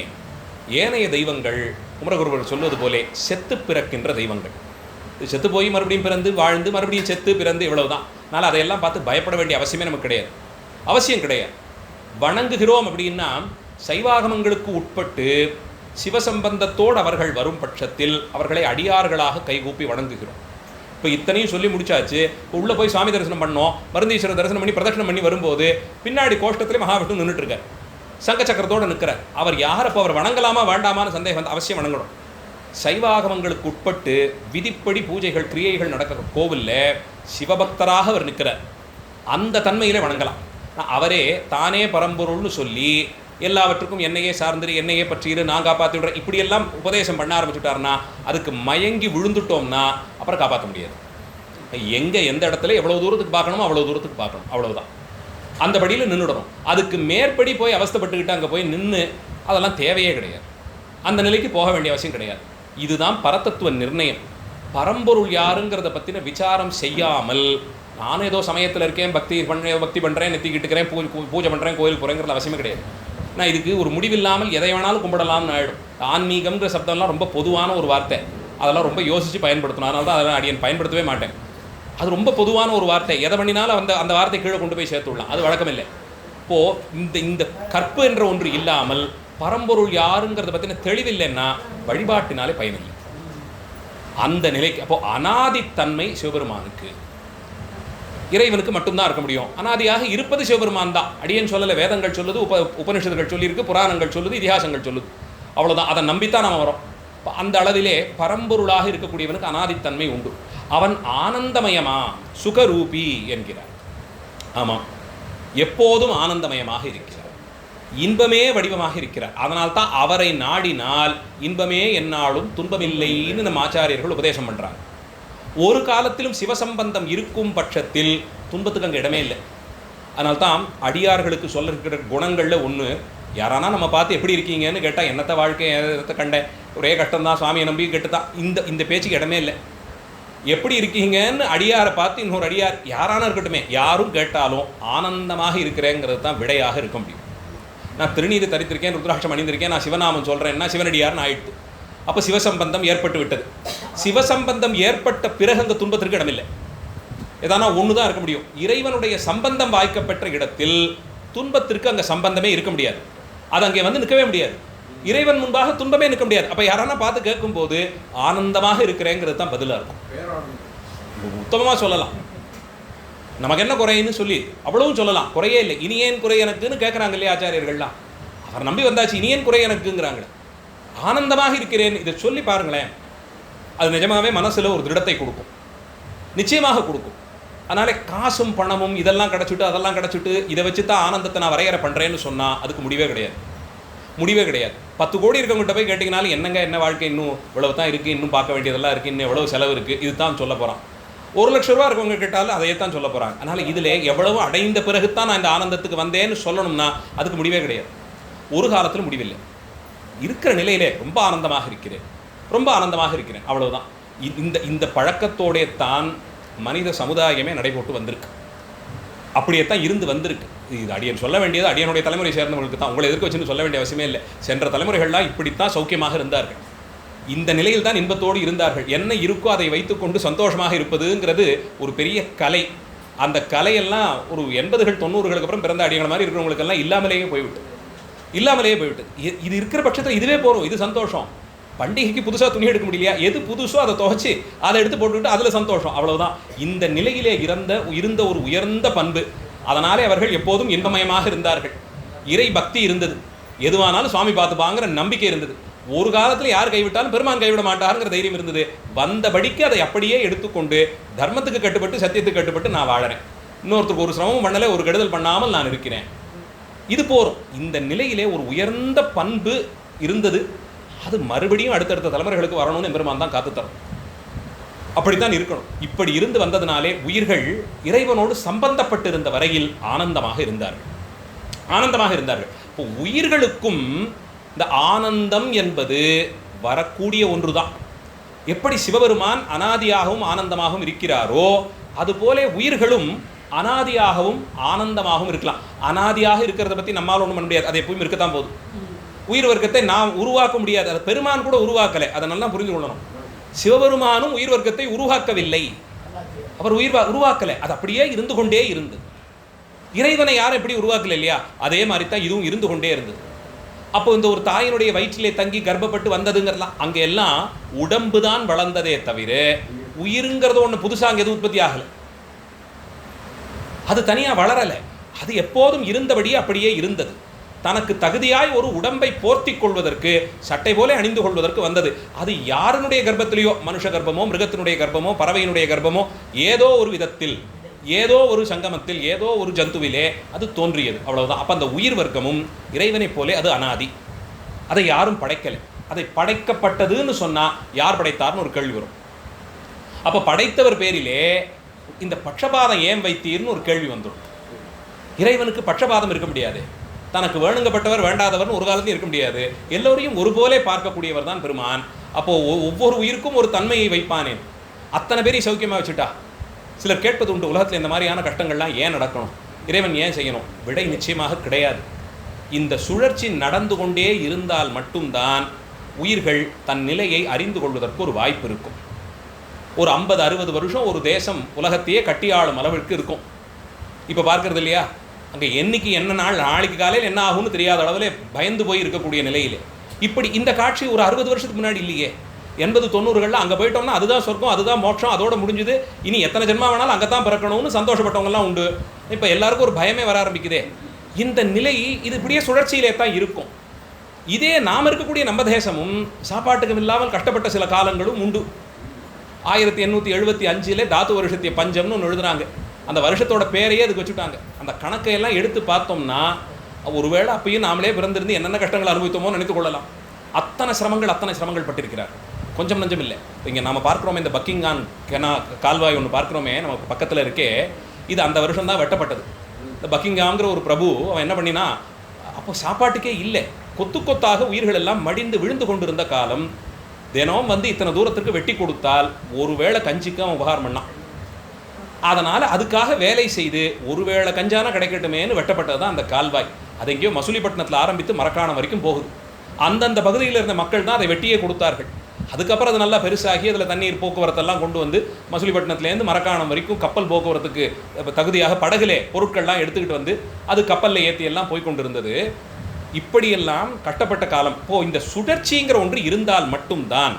ஏனைய தெய்வங்கள் குமரகுருவர் சொல்வது போலே செத்து பிறக்கின்ற தெய்வங்கள். செத்து போய் மறுபடியும் பிறந்து வாழ்ந்து மறுபடியும் செத்து பிறந்து இவ்வளவுதான். அதனால் அதையெல்லாம் பார்த்து பயப்பட வேண்டிய அவசியமே நமக்கு கிடையாது, அவசியம் கிடையாது. வணங்குகிறோம் அப்படின்னா சைவாகமங்களுக்கு உட்பட்டு சிவசம்பந்தத்தோடு அவர்கள் வரும் பட்சத்தில் அவர்களை அடியார்களாக கைகூப்பி வணங்குகிறோம். இப்போ இத்தனையும் சொல்லி முடிச்சாச்சு. உள்ளே போய் சுவாமி தரிசனம் பண்ணோம், மருந்தீஸ்வரர் தரிசனம் பண்ணி பிரதட்சணம் பண்ணி வரும்போது பின்னாடி கோஷ்டத்திலே மகாவிஷ்ணு நின்றுட்டு இருக்கார், சங்க சக்கரத்தோடு நிற்கிறார். அவர் யார்? அப்போ அவர் வணங்கலாமா வேண்டாமான்னு சந்தேகம் வந்து அவசியம் வணங்கணும். சைவாகமங்களுக்கு உட்பட்டு விதிப்படி பூஜைகள் கிரியைகள் நடக்கிற கோவிலில் சிவபக்தராக அவர் நிற்கிறார். அந்த தன்மையிலே வணங்கலாம். அவரே தானே பரம்பொருள்னு சொல்லி எல்லாவற்றுக்கும் என்னையே சார்ந்துரு, என்னையே பற்றியிரு, நான் காப்பாற்றி விடுறேன், இப்படியெல்லாம் உபதேசம் பண்ண ஆரம்பிச்சுட்டாருன்னா அதுக்கு மயங்கி விழுந்துட்டோம்னா அப்புறம் காப்பாற்ற முடியாது. எங்கே எந்த இடத்துல எவ்வளோ தூரத்துக்கு பார்க்கணுமோ அவ்வளோ தூரத்துக்கு பார்க்கணும், அவ்வளவுதான். அந்த படியில் நின்றுடணும். அதுக்கு மேற்படி போய் அவஸ்தைப்பட்டுக்கிட்டு அங்கே போய் நின்று அதெல்லாம் தேவையே கிடையாது. அந்த நிலைக்கு போக வேண்டிய அவசியம் கிடையாது. இதுதான் பரதத்துவ நிர்ணயம். பரம்பொருள் யாருங்கிறத பற்றின விசாரம் செய்யாமல் நானும் ஏதோ சமயத்தில் இருக்கேன், பக்தி பண்ணுறேன், நெத்திக்கிட்டு இருக்கிறேன், பூஜை பண்ணுறேன், கோயில் போகிறேங்கிறது அவசியமே கிடையாது. நான் இதுக்கு ஒரு முடிவில்லாமல் எதை வேணாலும் கும்பிடலாம்னு ஆகிடும். ஆன்மீகம்ங்கிற சப்தம்லாம் ரொம்ப பொதுவான ஒரு வார்த்தை, அதெல்லாம் ரொம்ப யோசித்து பயன்படுத்தணும். அதனால தான் அதெல்லாம் அடியன் பயன்படுத்தவே மாட்டேன். அது ரொம்ப பொதுவான ஒரு வார்த்தை, எதை பண்ணினாலும் அந்த வார்த்தை கீழே கொண்டு போய் சேர்த்து விடலாம், அது வழக்கம் இல்லை. இப்போது இந்த கற்பு என்ற ஒன்று இல்லாமல் பரம்பொருள் யாருங்கிறத பற்றின தெளிவில்லைன்னா வழிபாட்டினாலே பயனில்லை. அந்த நிலைக்கு அப்போது அனாதித்தன்மை சிவபெருமானுக்கு, இறைவனுக்கு மட்டும்தான் இருக்க முடியும். அனாதியாக இருப்பது சிவபெருமான் தான். அடியேன்னு சொல்லலை, வேதங்கள் சொல்லுது, உபனிஷத்துகள் சொல்லியிருக்கு, புராணங்கள் சொல்லுது, இதிகாசங்கள் சொல்லுது, அவ்வளோதான். அதை நம்பித்தான் நம்ம வரோம். அந்த அளவிலே பரம்பொருளாக இருக்கக்கூடியவனுக்கு அனாதித்தன்மை உண்டு. அவன் ஆனந்தமயமா சுகரூபி என்கிறார். ஆமாம், எப்போதும் ஆனந்தமயமாக இருக்கிறார், இன்பமே வடிவமாக இருக்கிறார். அதனால்தான் அவரை நாடினால் இன்பமே என்னாலும் துன்பமில்லைன்னு நம்ம ஆச்சாரியர்கள் உபதேசம் பண்ணுறாங்க. ஒரு காலத்திலும் சிவசம்பந்தம் இருக்கும் பட்சத்தில் துன்பத்துக்கு அங்கே இடமே இல்லை. அதனால்தான் அடியார்களுக்கு சொல்ல இருக்கிற குணங்களில் ஒன்று, யாரானா நம்ம பார்த்து எப்படி இருக்கீங்கன்னு கேட்டால் என்னத்தை வாழ்க்கை எதை கண்டேன், ஒரே கஷ்டம்தான், சுவாமியை நம்பி கெட்டுதான், இந்த பேச்சுக்கு இடமே இல்லை. எப்படி இருக்கீங்கன்னு அடியாரை பார்த்து இன்னொரு அடியார் யாரானா இருக்கட்டுமே யாரும் கேட்டாலும் ஆனந்தமாக இருக்கிறேங்கிறது தான் விடையாக இருக்க முடியும். நான் திருநீர் தரித்திருக்கேன், ருத்ராட்சம் அணிந்திருக்கேன், நான் சிவநாமம் சொல்கிறேன்னா சிவனடியார்னு ஆயிடுது. அப்போ சிவசம்பந்தம் ஏற்பட்டு விட்டது. சிவசம்பந்தம் ஏற்பட்ட பிறகு அந்த துன்பத்திற்கு இடமில்லை. ஏதானா ஒன்று தான் இருக்க முடியும். இறைவனுடைய சம்பந்தம் வாய்க்கப்பட்ட இடத்தில் துன்பத்திற்கு அங்கே சம்பந்தமே இருக்க முடியாது. அது அங்கே வந்து நிற்கவே முடியாது. இறைவன் முன்பாக துன்பமே நிற்க முடியாது. அப்போ யாரானா பார்த்து கேட்கும்போது ஆனந்தமாக இருக்கிறேங்கிறது தான் பதிலாக இருக்கும். உத்தமமாக சொல்லலாம், நமக்கு என்ன குறைன்னு சொல்லி அவ்வளவும் சொல்லலாம், குறையே இல்லை. இனி ஏன் குறை எனக்குன்னு கேட்குறாங்க இல்லையா ஆச்சாரியர்கள்லாம். அவர் நம்பி வந்தாச்சு, இனி ஏன் குறை எனக்குங்கிறாங்களே. ஆனந்தமாக இருக்கிறேன் இதை சொல்லி பாருங்களேன், அது நிஜமாகவே மனசில் ஒரு திருடத்தை கொடுக்கும், நிச்சயமாக கொடுக்கும். அதனால காசும் பணமும் இதெல்லாம் கிடச்சிட்டு அதெல்லாம் கிடச்சிட்டு இதை வச்சு தான் ஆனந்தத்தை நான் வரையறை பண்ணுறேன்னு சொன்னால் அதுக்கு முடிவே கிடையாது, முடிவே கிடையாது. 10 கோடி இருக்கவங்ககிட்ட போய் கேட்டிங்கனாலும் என்னங்க என்ன வாழ்க்கை இன்னும் இவ்வளவு தான் இருக்குது, இன்னும் பார்க்க வேண்டியதெல்லாம் இருக்குது, இன்னும் எவ்வளோ செலவு இருக்குது, இது தான் சொல்ல போகிறான். 1 லட்ச ரூபா இருக்கவங்க கேட்டாலும் அதையே தான் சொல்ல போகிறாங்க. அதனால் இதில் எவ்வளவு அடைந்த பிறகு தான் நான் இந்த ஆனந்தத்துக்கு வந்தேன்னு சொல்லணும்னா அதுக்கு முடிவே கிடையாது. ஒரு காலத்தில் முடிவில்லை. இருக்கிற நிலையிலே ரொம்ப ஆனந்தமாக இருக்கிறேன், ரொம்ப ஆனந்தமாக இருக்கிறேன், அவ்வளவுதான். இந்த பழக்கத்தோடைய தான் மனித சமுதாயமே நடைபோட்டு வந்திருக்கு. அப்படியே தான் இருந்து வந்திருக்கு. இது அடியன் சொல்ல வேண்டியது அடியனுடைய தலைமுறை சேர்ந்தவங்களுக்கு தான், உங்களை எதிர்க்க வச்சுன்னு சொல்ல வேண்டிய அவசியமே இல்லை. சென்ற தலைமுறைகள்லாம் இப்படித்தான் சௌக்கியமாக இருந்தார்கள், இந்த நிலையில் தான் இன்பத்தோடு இருந்தார்கள். என்ன இருக்கோ அதை வைத்துக்கொண்டு சந்தோஷமாக இருப்பதுங்கிறது ஒரு பெரிய கலை. அந்த கலையெல்லாம் ஒரு 80கள் 90களுக்கு அப்புறம் பிறந்த அடியங்கள் மாதிரி இருக்கிறவங்களுக்கெல்லாம் இல்லாமலேயே போய்விட்டு. இது இருக்கிற பட்சத்தில் இதுவே போகிறோம், இது சந்தோஷம். பண்டிகைக்கு புதுசாக துணி எடுக்க முடியலையா, எது புதுசோ அதை துவைச்சி அதை எடுத்து போட்டுக்கிட்டு அதில் சந்தோஷம், அவ்வளவுதான். இந்த நிலையிலே இருந்த ஒரு உயர்ந்த பண்பு. அதனாலே அவர்கள் எப்போதும் இன்பமயமாக இருந்தார்கள். இறை பக்தி இருந்தது, எதுவானாலும் சுவாமி பார்த்துப்பாங்கிற நம்பிக்கை இருந்தது. ஒரு காலத்தில் யார் கைவிட்டாலும் பெருமான் கைவிட மாட்டாருங்கிற தைரியம் இருந்தது. வந்தபடிக்கு அதை அப்படியே எடுத்துக்கொண்டு தர்மத்துக்கு கட்டுப்பட்டு சத்தியத்துக்கு கட்டுப்பட்டு நான் வாழறேன், இன்னொருத்தருக்கு ஒரு சிரமம் பண்ணலை, ஒரு கெடுதல் பண்ணாமல் நான் இருக்கிறேன், இது போரும். இந்த நிலையிலே ஒரு உயர்ந்த பண்பு இருந்தது. அது மறுபடியும் அடுத்தடுத்த தலைமுறைகளுக்கு வரணும்னு எம்பெருமான் தான் காத்துத்தரும். அப்படித்தான் இருக்கணும். இப்படி இருந்து வந்ததினாலே உயிர்கள் இறைவனோடு சம்பந்தப்பட்டிருந்த வரையில் ஆனந்தமாக இருந்தார்கள், ஆனந்தமாக இருந்தார்கள். இப்போ உயிர்களுக்கும் இந்த ஆனந்தம் என்பது வரக்கூடிய ஒன்றுதான். எப்படி சிவபெருமான் அனாதியாகவும் ஆனந்தமாகவும் இருக்கிறாரோ அதுபோல உயிர்களும் அனாதியாகவும் ஆனந்தமாகவும் இருக்கலாம். அனாதியாக இருக்கிறத பற்றி நம்மால் ஒன்றும் பண்ண முடியாது, அது எப்பவும் இருக்கத்தான் போகுது. உயிர் வர்க்கத்தை நாம் உருவாக்க முடியாது, அதை பெருமான் கூட உருவாக்கலை, அதை நல்லா புரிஞ்சு கொள்ளணும். சிவபெருமானும் உயிர் வர்க்கத்தை உருவாக்கவில்லை, அவர் உருவாக்கலை, அது அப்படியே இருந்து கொண்டே இருந்து. இறைவனை யாரும் எப்படி உருவாக்கல இல்லையா, அதே மாதிரி தான் இதுவும் இருந்து கொண்டே இருந்தது. அப்போ இந்த ஒரு தாயினுடைய வயிற்றிலே தங்கி கர்ப்பப்பட்டு வந்ததுங்கிறலாம் அங்கே எல்லாம் உடம்பு தான் வளர்ந்ததே தவிர உயிருங்கிறது ஒன்று புதுசாக அங்கே எதுவும் உற்பத்தி ஆகலை, அது தனியாக வளரலை, அது எப்போதும் இருந்தபடியே அப்படியே இருந்தது. தனக்கு தகுதியாய் ஒரு உடம்பை போர்த்தி கொள்வதற்கு சட்டை போல அணிந்து கொள்வதற்கு வந்தது. அது யாருடைய கர்ப்பத்திலேயோ, மனுஷ கர்ப்பமோ மிருகத்தினுடைய கர்ப்பமோ பறவையினுடைய கர்ப்பமோ, ஏதோ ஒரு விதத்தில் ஏதோ ஒரு சங்கமத்தில் ஏதோ ஒரு ஜந்துவிலே அது தோன்றியது, அவ்வளவுதான். அப்போ அந்த உயிர் வர்க்கமும் இறைவனைப் போலே அது அனாதி, அதை யாரும் படைக்கலை. அதை படைக்கப்பட்டதுன்னு சொன்னால் யார் படைத்தார்னு ஒரு கேள்வி வரும். அப்போ படைத்தவர் பேரிலே இந்த பட்சபாதம் ஏன் வைத்தீர்னு ஒரு கேள்வி வந்துடும். இறைவனுக்கு பட்சபாதம் இருக்க முடியாது, தனக்கு வேணுங்கப்பட்டவர் வேண்டாதவர்னு ஒரு காலத்தையும் இருக்க முடியாது, எல்லோரையும் ஒருபோலே பார்க்கக்கூடியவர் தான் பெருமான். அப்போது ஒவ்வொரு உயிருக்கும் ஒரு தன்மையை வைப்பானேன். அத்தனை பேரையும் சௌக்கியமாக வச்சுட்டா சிலர் கேட்பது உண்டு, உலகத்தில் இந்த மாதிரியான கஷ்டங்கள்லாம் ஏன் நடக்கணும், இறைவன் ஏன் செய்யணும்? விடை நிச்சயமாக கிடையாது. இந்த சுழற்சி நடந்து கொண்டே இருந்தால் மட்டும்தான் உயிர்கள் தன் நிலையை அறிந்து கொள்வதற்கு ஒரு வாய்ப்பு இருக்கும். ஒரு 50-60 வருஷம் ஒரு தேசம் உலகத்தையே கட்டியாளும் அளவிற்கு இருக்கும். இப்போ பார்க்கறது இல்லையா, அங்கே என்னைக்கு என்ன நாள், நாளைக்கு காலையில் என்ன ஆகும்னு தெரியாத அளவில் பயந்து போய் இருக்கக்கூடிய நிலையிலே இப்படி இந்த காட்சி ஒரு 60 வருஷத்துக்கு முன்னாடி இல்லையே. 80-90களில் அங்கே போயிட்டோம்னா அதுதான் சொர்க்கம், அதுதான் மோட்சம், அதோட முடிஞ்சுது, இனி எத்தனை ஜென்மா வேணாலும் அங்கே தான் பிறக்கணும்னு சந்தோஷப்பட்டவங்கலாம் உண்டு. இப்போ எல்லாருக்கும் ஒரு பயமே வர ஆரம்பிக்குதே. இந்த நிலை இது இப்படியே சுழற்சியிலே தான் இருக்கும். இதே நாம் இருக்கக்கூடிய நம்ம தேசமும் சாப்பாட்டுக்கு இல்லாமல் கஷ்டப்பட்ட சில காலங்களும் உண்டு. 1875 தாத்து வருஷத்திய பஞ்சம்னு ஒன்று எழுதுறாங்க. அந்த வருஷத்தோட பேரையே அதுக்கு வச்சுட்டாங்க. அந்த கணக்கையெல்லாம் எடுத்து பார்த்தோம்னா ஒருவேளை அப்பயும் நாமளே பிறந்திருந்து என்னென்ன கஷ்டங்கள் அனுபவித்தோமோ நினைத்து கொள்ளலாம். அத்தனை சிரமங்கள் பட்டிருக்கிறார், கொஞ்சம் நஞ்சம் இல்லை. இங்கே நாம் பார்க்குறோமே இந்த பக்கிங்கான் கால்வாய் ஒன்று பார்க்குறோமே நமக்கு பக்கத்தில் இருக்கே, இது அந்த வருஷம் தான் வெட்டப்பட்டது. இந்த பக்கிங்காம்ங்கிற ஒரு பிரபு அவன் என்ன பண்ணினா, அப்போ சாப்பாட்டுக்கே இல்லை, கொத்து கொத்தாக உயிர்கள் எல்லாம் மடிந்து விழுந்து கொண்டிருந்த காலம். தினம் வந்து இத்தனை தூரத்திற்கு வெட்டி கொடுத்தால் ஒருவேளை கஞ்சிக்கு அவன் உபகாரம் பண்ணான். அதனால் அதுக்காக வேலை செய்து ஒருவேளை கஞ்சானா கிடைக்கட்டுமேனு வெட்டப்பட்டது தான் அந்த கால்வாய். அது எங்கேயோ மசூலிப்பட்டினத்தில் ஆரம்பித்து மரக்காணம் வரைக்கும் போகுது. அந்தந்த பகுதியில் இருந்த மக்கள் தான் அதை வெட்டியே கொடுத்தார்கள். அதுக்கப்புறம் அது நல்லா பெருசாகி அதில் தண்ணீர் போக்குவரத்தெல்லாம் கொண்டு வந்து மசூலிப்பட்டினத்துலேருந்து மரக்காணம் வரைக்கும் கப்பல் போக்குவரத்துக்கு தகுதியாக படகுலே பொருட்கள்லாம் எடுத்துக்கிட்டு வந்து அது கப்பலில் ஏற்றி எல்லாம் போய் கொண்டிருந்தது. இப்படியெல்லாம் கஷ்டப்பட்ட காலம். இந்த சுழற்சிங்கிற ஒன்று இருந்தால் மட்டும்தான்,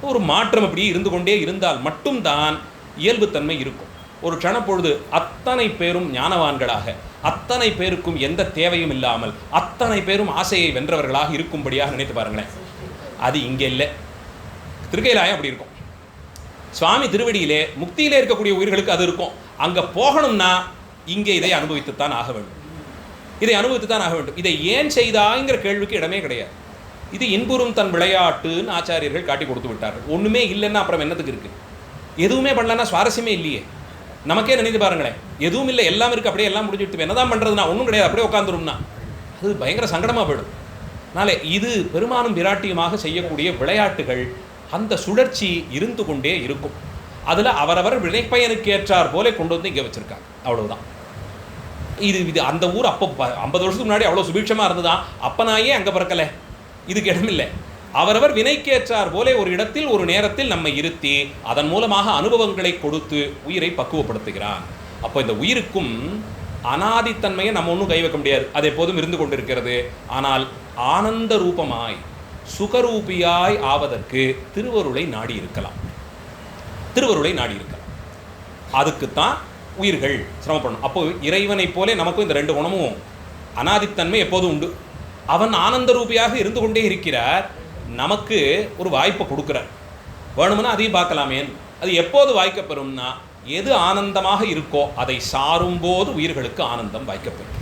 ஒரு மாற்றம் அப்படி இருந்து கொண்டே இருந்தால் மட்டும்தான் இயல்புத்தன்மை இருக்கும். ஒரு க்ஷணப்பொழுது அத்தனை பேரும் ஞானவான்களாக, அத்தனை பேருக்கும் எந்த தேவையும் இல்லாமல், அத்தனை பேரும் ஆசையை வென்றவர்களாக இருக்கும்படியாக நினைத்து பாருங்களேன். அது இங்கே இல்லை. திருக்கைலாயம் அப்படி இருக்கும். சுவாமி திருவடியிலே முக்தியிலே இருக்கக்கூடிய உயிர்களுக்கு அது இருக்கும். அங்கே போகணும்னா இங்கே இதை அனுபவித்துத்தான் ஆக வேண்டும், இதை ஏன் செய்தாங்கிற கேள்விக்கு இடமே கிடையாது. இது இன்புறும் தன் விளையாட்டுன்னு ஆச்சாரியர்கள் காட்டி கொடுத்து விட்டார்கள். ஒன்றுமே இல்லைன்னா அப்புறம் என்னத்துக்கு இருக்குது? எதுவுமே பண்ணலன்னா சுவாரஸ்யமே இல்லையே. நமக்கே நினைத்து பாருங்களேன், எதுவும் இல்லை, எல்லாம் இருக்குது, அப்படியே எல்லாம் முடிஞ்சுட்டு என்னதான் பண்ணுறதுனா ஒன்றும் கிடையாது, அப்படியே உட்காந்துரும்னா அது பயங்கர சங்கடமாக போயிடும். அதனால இது பெருமானும் விராட்டியுமாக செய்யக்கூடிய விளையாட்டுகள். அந்த சுழற்சி இருந்து கொண்டே இருக்கும். அதில் அவரவர் வினைப்பயனுக்கு ஏற்றார் போல கொண்டு வந்து இங்கே வச்சுருக்காங்க, அவ்வளவுதான். இது அந்த ஊர் அப்போ 50 வருஷத்துக்கு முன்னாடி அவ்வளோ சுபீட்சமாக இருந்ததுதான். அப்பனாயே அங்கே பிறக்கலை, இதுக்கு இடமில்லை. அவரவர் வினைக்கேற்றார் போல ஒரு இடத்தில் ஒரு நேரத்தில் நம்மை இருத்தி அதன் மூலமாக அனுபவங்களை கொடுத்து உயிரை பக்குவப்படுத்துகிறான். அப்போ இந்த உயிருக்கும் அனாதித்தன்மையை நம்ம ஒன்றும் கை வைக்க முடியாது, அது எப்போதும் இருந்து கொண்டிருக்கிறது. ஆனால் ஆனந்த ரூபமாய் சுகரூபியாய் ஆவதற்கு திருவருளை நாடி இருக்கலாம். அதுக்குத்தான் உயிர்கள் சிரமப்படணும். அப்போ இறைவனை போலே நமக்கும் இந்த 2 குணமும் அனாதித்தன்மை எப்போதும் உண்டு. அவன் ஆனந்த ரூபியாக இருந்து கொண்டே இருக்கிறார், நமக்கு ஒரு வாய்ப்பை கொடுக்குறார். வேணும்னா அதையும் பார்க்கலாமே. அது எப்போது வாய்க்கப்பெறும்னா, எது ஆனந்தமாக இருக்கோ அதை சாரும்போது உயிர்களுக்கு ஆனந்தம் வாய்க்கப்பெறும்.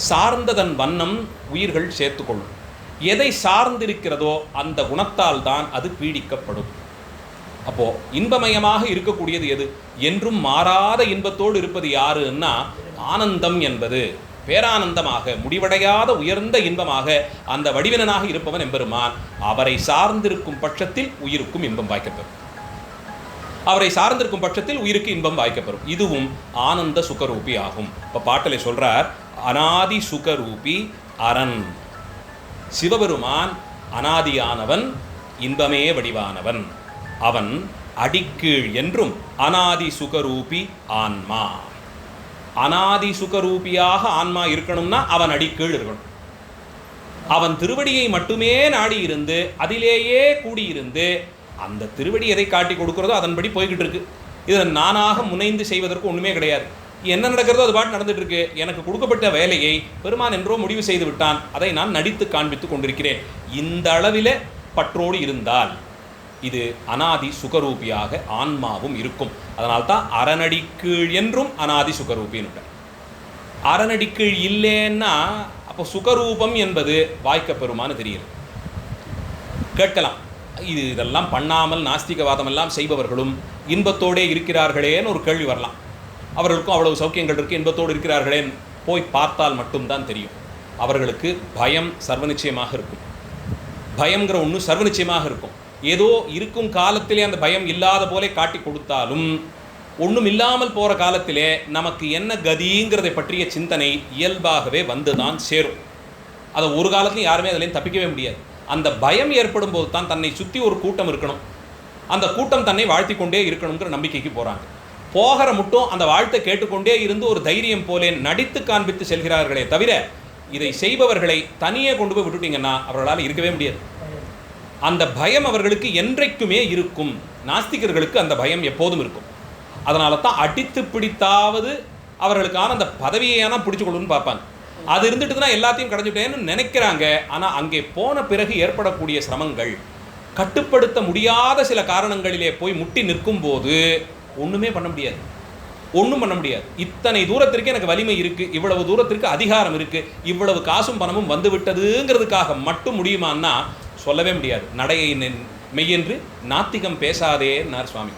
சார்ந்ததன் வண்ணம் உயிர்கள் சேர்த்துக்கொள்ளும். எதை சார்ந்திருக்கிறதோ அந்த குணத்தால் தான் அது பீடிக்கப்படும். அப்போ இன்பமயமாக இருக்கக்கூடியது எது? என்றும் மாறாத இன்பத்தோடு இருப்பது யாருன்னா ஆனந்தம் என்பது பேரானந்தமாக முடிவடையாத உயர்ந்த இன்பமாக அந்த வடிவினனாக இருப்பவன் எம்பெருமான். அவரை சார்ந்திருக்கும் பட்சத்தில் உயிருக்கும் இன்பம் வாய்க்கப்பெறும். உயிருக்கு இன்பம் வாய்க்கப்பெறும். இதுவும் ஆனந்த சுகரூபி ஆகும். இப்போ பாட்டலை சொல்றார், அனாதி சுகரூபி அரண். சிவபெருமான் அனாதியானவன், இன்பமே வடிவானவன். அவன் அடிக்கீழ் என்றும் அனாதி சுகரூபி ஆன்மா. அனாதி சுகரூபியாக ஆன்மா இருக்கணும்னா அவன் அடிக்கீழ் இருக்கணும். அவன் திருவடியை மட்டுமே நாடி இருந்து அதிலேயே கூடியிருந்து அந்த திருவடி எதை காட்டி கொடுக்குறதோ அதன்படி போய்கிட்டு இருக்கு. இதில் நானாக முனைந்து செய்வதற்கு ஒன்றுமே கிடையாது. என்ன நடக்கிறதோ அது பாட்டு நடந்துட்டு இருக்கு. எனக்கு கொடுக்கப்பட்ட வேலையை பெருமான் என்றோ முடிவு செய்து விட்டான், அதை நான் நடித்து காண்பித்து கொண்டிருக்கிறேன். இந்த அளவில் பற்றோடு இருந்தால் இது அனாதி சுகரூபியாக ஆன்மாவும் இருக்கும். அதனால்தான் அரணடிக்கீழ் என்றும் அனாதி சுகரூபின்னு. அரணடிக்கீழ் இல்லைன்னா அப்போ சுகரூபம் என்பது வாய்க்க பெருமான்னு தெரியுது. கேட்கலாம், இதெல்லாம் பண்ணாமல் நாஸ்திகவாதம் எல்லாம் செய்பவர்களும் இன்பத்தோடே இருக்கிறார்களேன்னு ஒரு கேள்வி வரலாம். அவர்களுக்கும் அவ்வளவு சௌக்கியங்கள் இருக்குது, இன்பத்தோடு இருக்கிறார்களேன்னு போய் பார்த்தால் மட்டும்தான் தெரியும். அவர்களுக்கு பயம் சர்வநிச்சயமாக இருக்கும். பயங்கிற ஒன்று சர்வநிச்சயமாக இருக்கும். ஏதோ இருக்கும் காலத்திலே அந்த பயம் இல்லாத போலே காட்டி கொடுத்தாலும் ஒன்றும் இல்லாமல் போகிற காலத்திலே நமக்கு என்ன கதிங்கிறதை பற்றிய சிந்தனை இயல்பாகவே வந்து தான் சேரும். அதை ஒரு காலத்துலையும் யாருமே அதுலேயும் தப்பிக்கவே முடியாது. அந்த பயம் ஏற்படும் போது தான் தன்னை சுற்றி ஒரு கூட்டம் இருக்கணும், அந்த கூட்டம் தன்னை வாழ்த்தி கொண்டே இருக்கணுங்கிற நம்பிக்கைக்கு போகிறாங்க. போகிற மட்டும் அந்த வாழ்த்தை கேட்டுக்கொண்டே இருந்து ஒரு தைரியம் போலே நடித்து காண்பித்து செல்கிறார்களே தவிர இதை செய்பவர்களை தனியே கொண்டு போய் விட்டுட்டிங்கன்னா அவர்களால் இருக்கவே முடியாது. அந்த பயம் அவர்களுக்கு என்றைக்குமே இருக்கும். நாஸ்திகர்களுக்கு அந்த பயம் எப்போதும் இருக்கும். அதனால தான் அடித்து பிடித்தாவது அவர்களுக்கான அந்த பதவியையான பிடிச்சு கொள்ளணும்னு பார்ப்பாங்க. அது இருந்துட்டுதுன்னா எல்லாத்தையும் கடைஞ்சிட்டேன்னு நினைக்கிறாங்க. ஆனால் அங்கே போன பிறகு ஏற்படக்கூடிய சிரமங்கள், கட்டுப்படுத்த முடியாத சில காரணங்களிலே போய் முட்டி நிற்கும் போது ஒன்றுமே பண்ண முடியாது. ஒன்றும் பண்ண முடியாது. இத்தனை தூரத்திற்கு எனக்கு வலிமை இருக்குது, இவ்வளவு தூரத்திற்கு அதிகாரம் இருக்குது, இவ்வளவு காசும் பணமும் வந்து விட்டதுங்கிறதுக்காக மட்டும் முடியுமான்னா சொல்லவே முடியாது. நடையை மெய்யென்று நாத்திகம் பேசாதேன்னார் சுவாமி.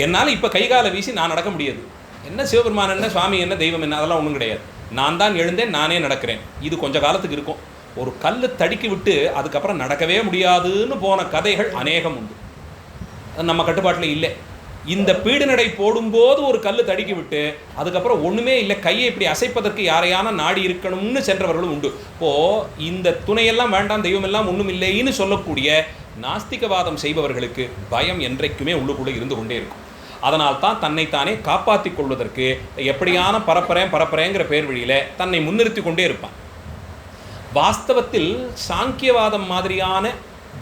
என்னால் இப்போ கைகால வீசி நான் நடக்க முடியாது. என்ன சிவபெருமான் என்ன, சுவாமி என்ன, தெய்வம் என்ன, அதெல்லாம் ஒன்றும் கிடையாது. நான் தான் எழுந்தேன், நானே நடக்கிறேன். இது கொஞ்சம் காலத்துக்கு இருக்கும். ஒரு கல் தடுக்கி விட்டு அதுக்கப்புறம் நடக்கவே முடியாதுன்னு போன கதைகள் அநேகம் உண்டு. அது நம்ம கட்டுப்பாட்டில் இல்லை. இந்த பீடு நடை போடும்போது ஒரு கல் தடுக்கி விட்டு அதுக்கப்புறம் ஒன்றுமே இல்லை, கையை இப்படி அசைப்பதற்கு யாரையான நாடி இருக்கணும்னு சென்றவர்களும் உண்டு. இப்போது இந்த துணையெல்லாம் வேண்டாம், தெய்வம் எல்லாம் ஒன்றும் இல்லைன்னு சொல்லக்கூடிய நாஸ்திகவாதம் செய்பவர்களுக்கு பயம் என்றைக்குமே உள்ளுக்குள்ளே இருந்து கொண்டே இருக்கும். அதனால் தான் தன்னைத்தானே காப்பாற்றி கொள்வதற்கு எப்படியான பரப்புறேங்கிற பேர் வழியில் தன்னை முன்னிறுத்தி கொண்டே இருப்பான். வாஸ்தவத்தில் சாங்கியவாதம் மாதிரியான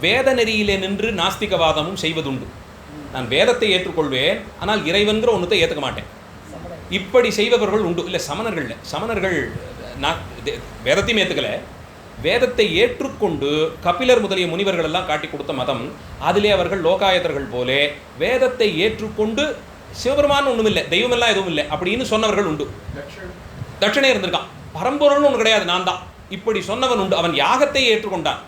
வேத நெறியிலே நின்று நாஸ்திகவாதமும் செய்வதுண்டு. நான் வேதத்தை ஏற்றுக்கொள்வேன், ஆனால் இறைவன்கிற ஒன்றத்தை ஏற்றுக்க மாட்டேன், இப்படி செய்பவர்கள் உண்டு. இல்லை சமணர்கள் வேதத்தையும் ஏற்றுக்கலை, வேதத்தை ஏற்றுக்கொண்டு கபிலர் முதலிய முனிவர்கள் எல்லாம் காட்டி கொடுத்த மதம். அதிலே அவர்கள் லோகாயத்தர்கள் போலே வேதத்தை ஏற்றுக்கொண்டு சிவபெருமான் ஒன்றும் இல்லை, தெய்வமெல்லாம் எதுவும் இல்லை அப்படின்னு சொன்னவர்கள் உண்டு. தட்சணை இருந்திருக்கான், பரம்பொருள்னு ஒன்று கிடையாது, நான் தான், இப்படி சொன்னவன் உண்டு. அவன் யாகத்தை ஏற்றுக்கொண்டான்,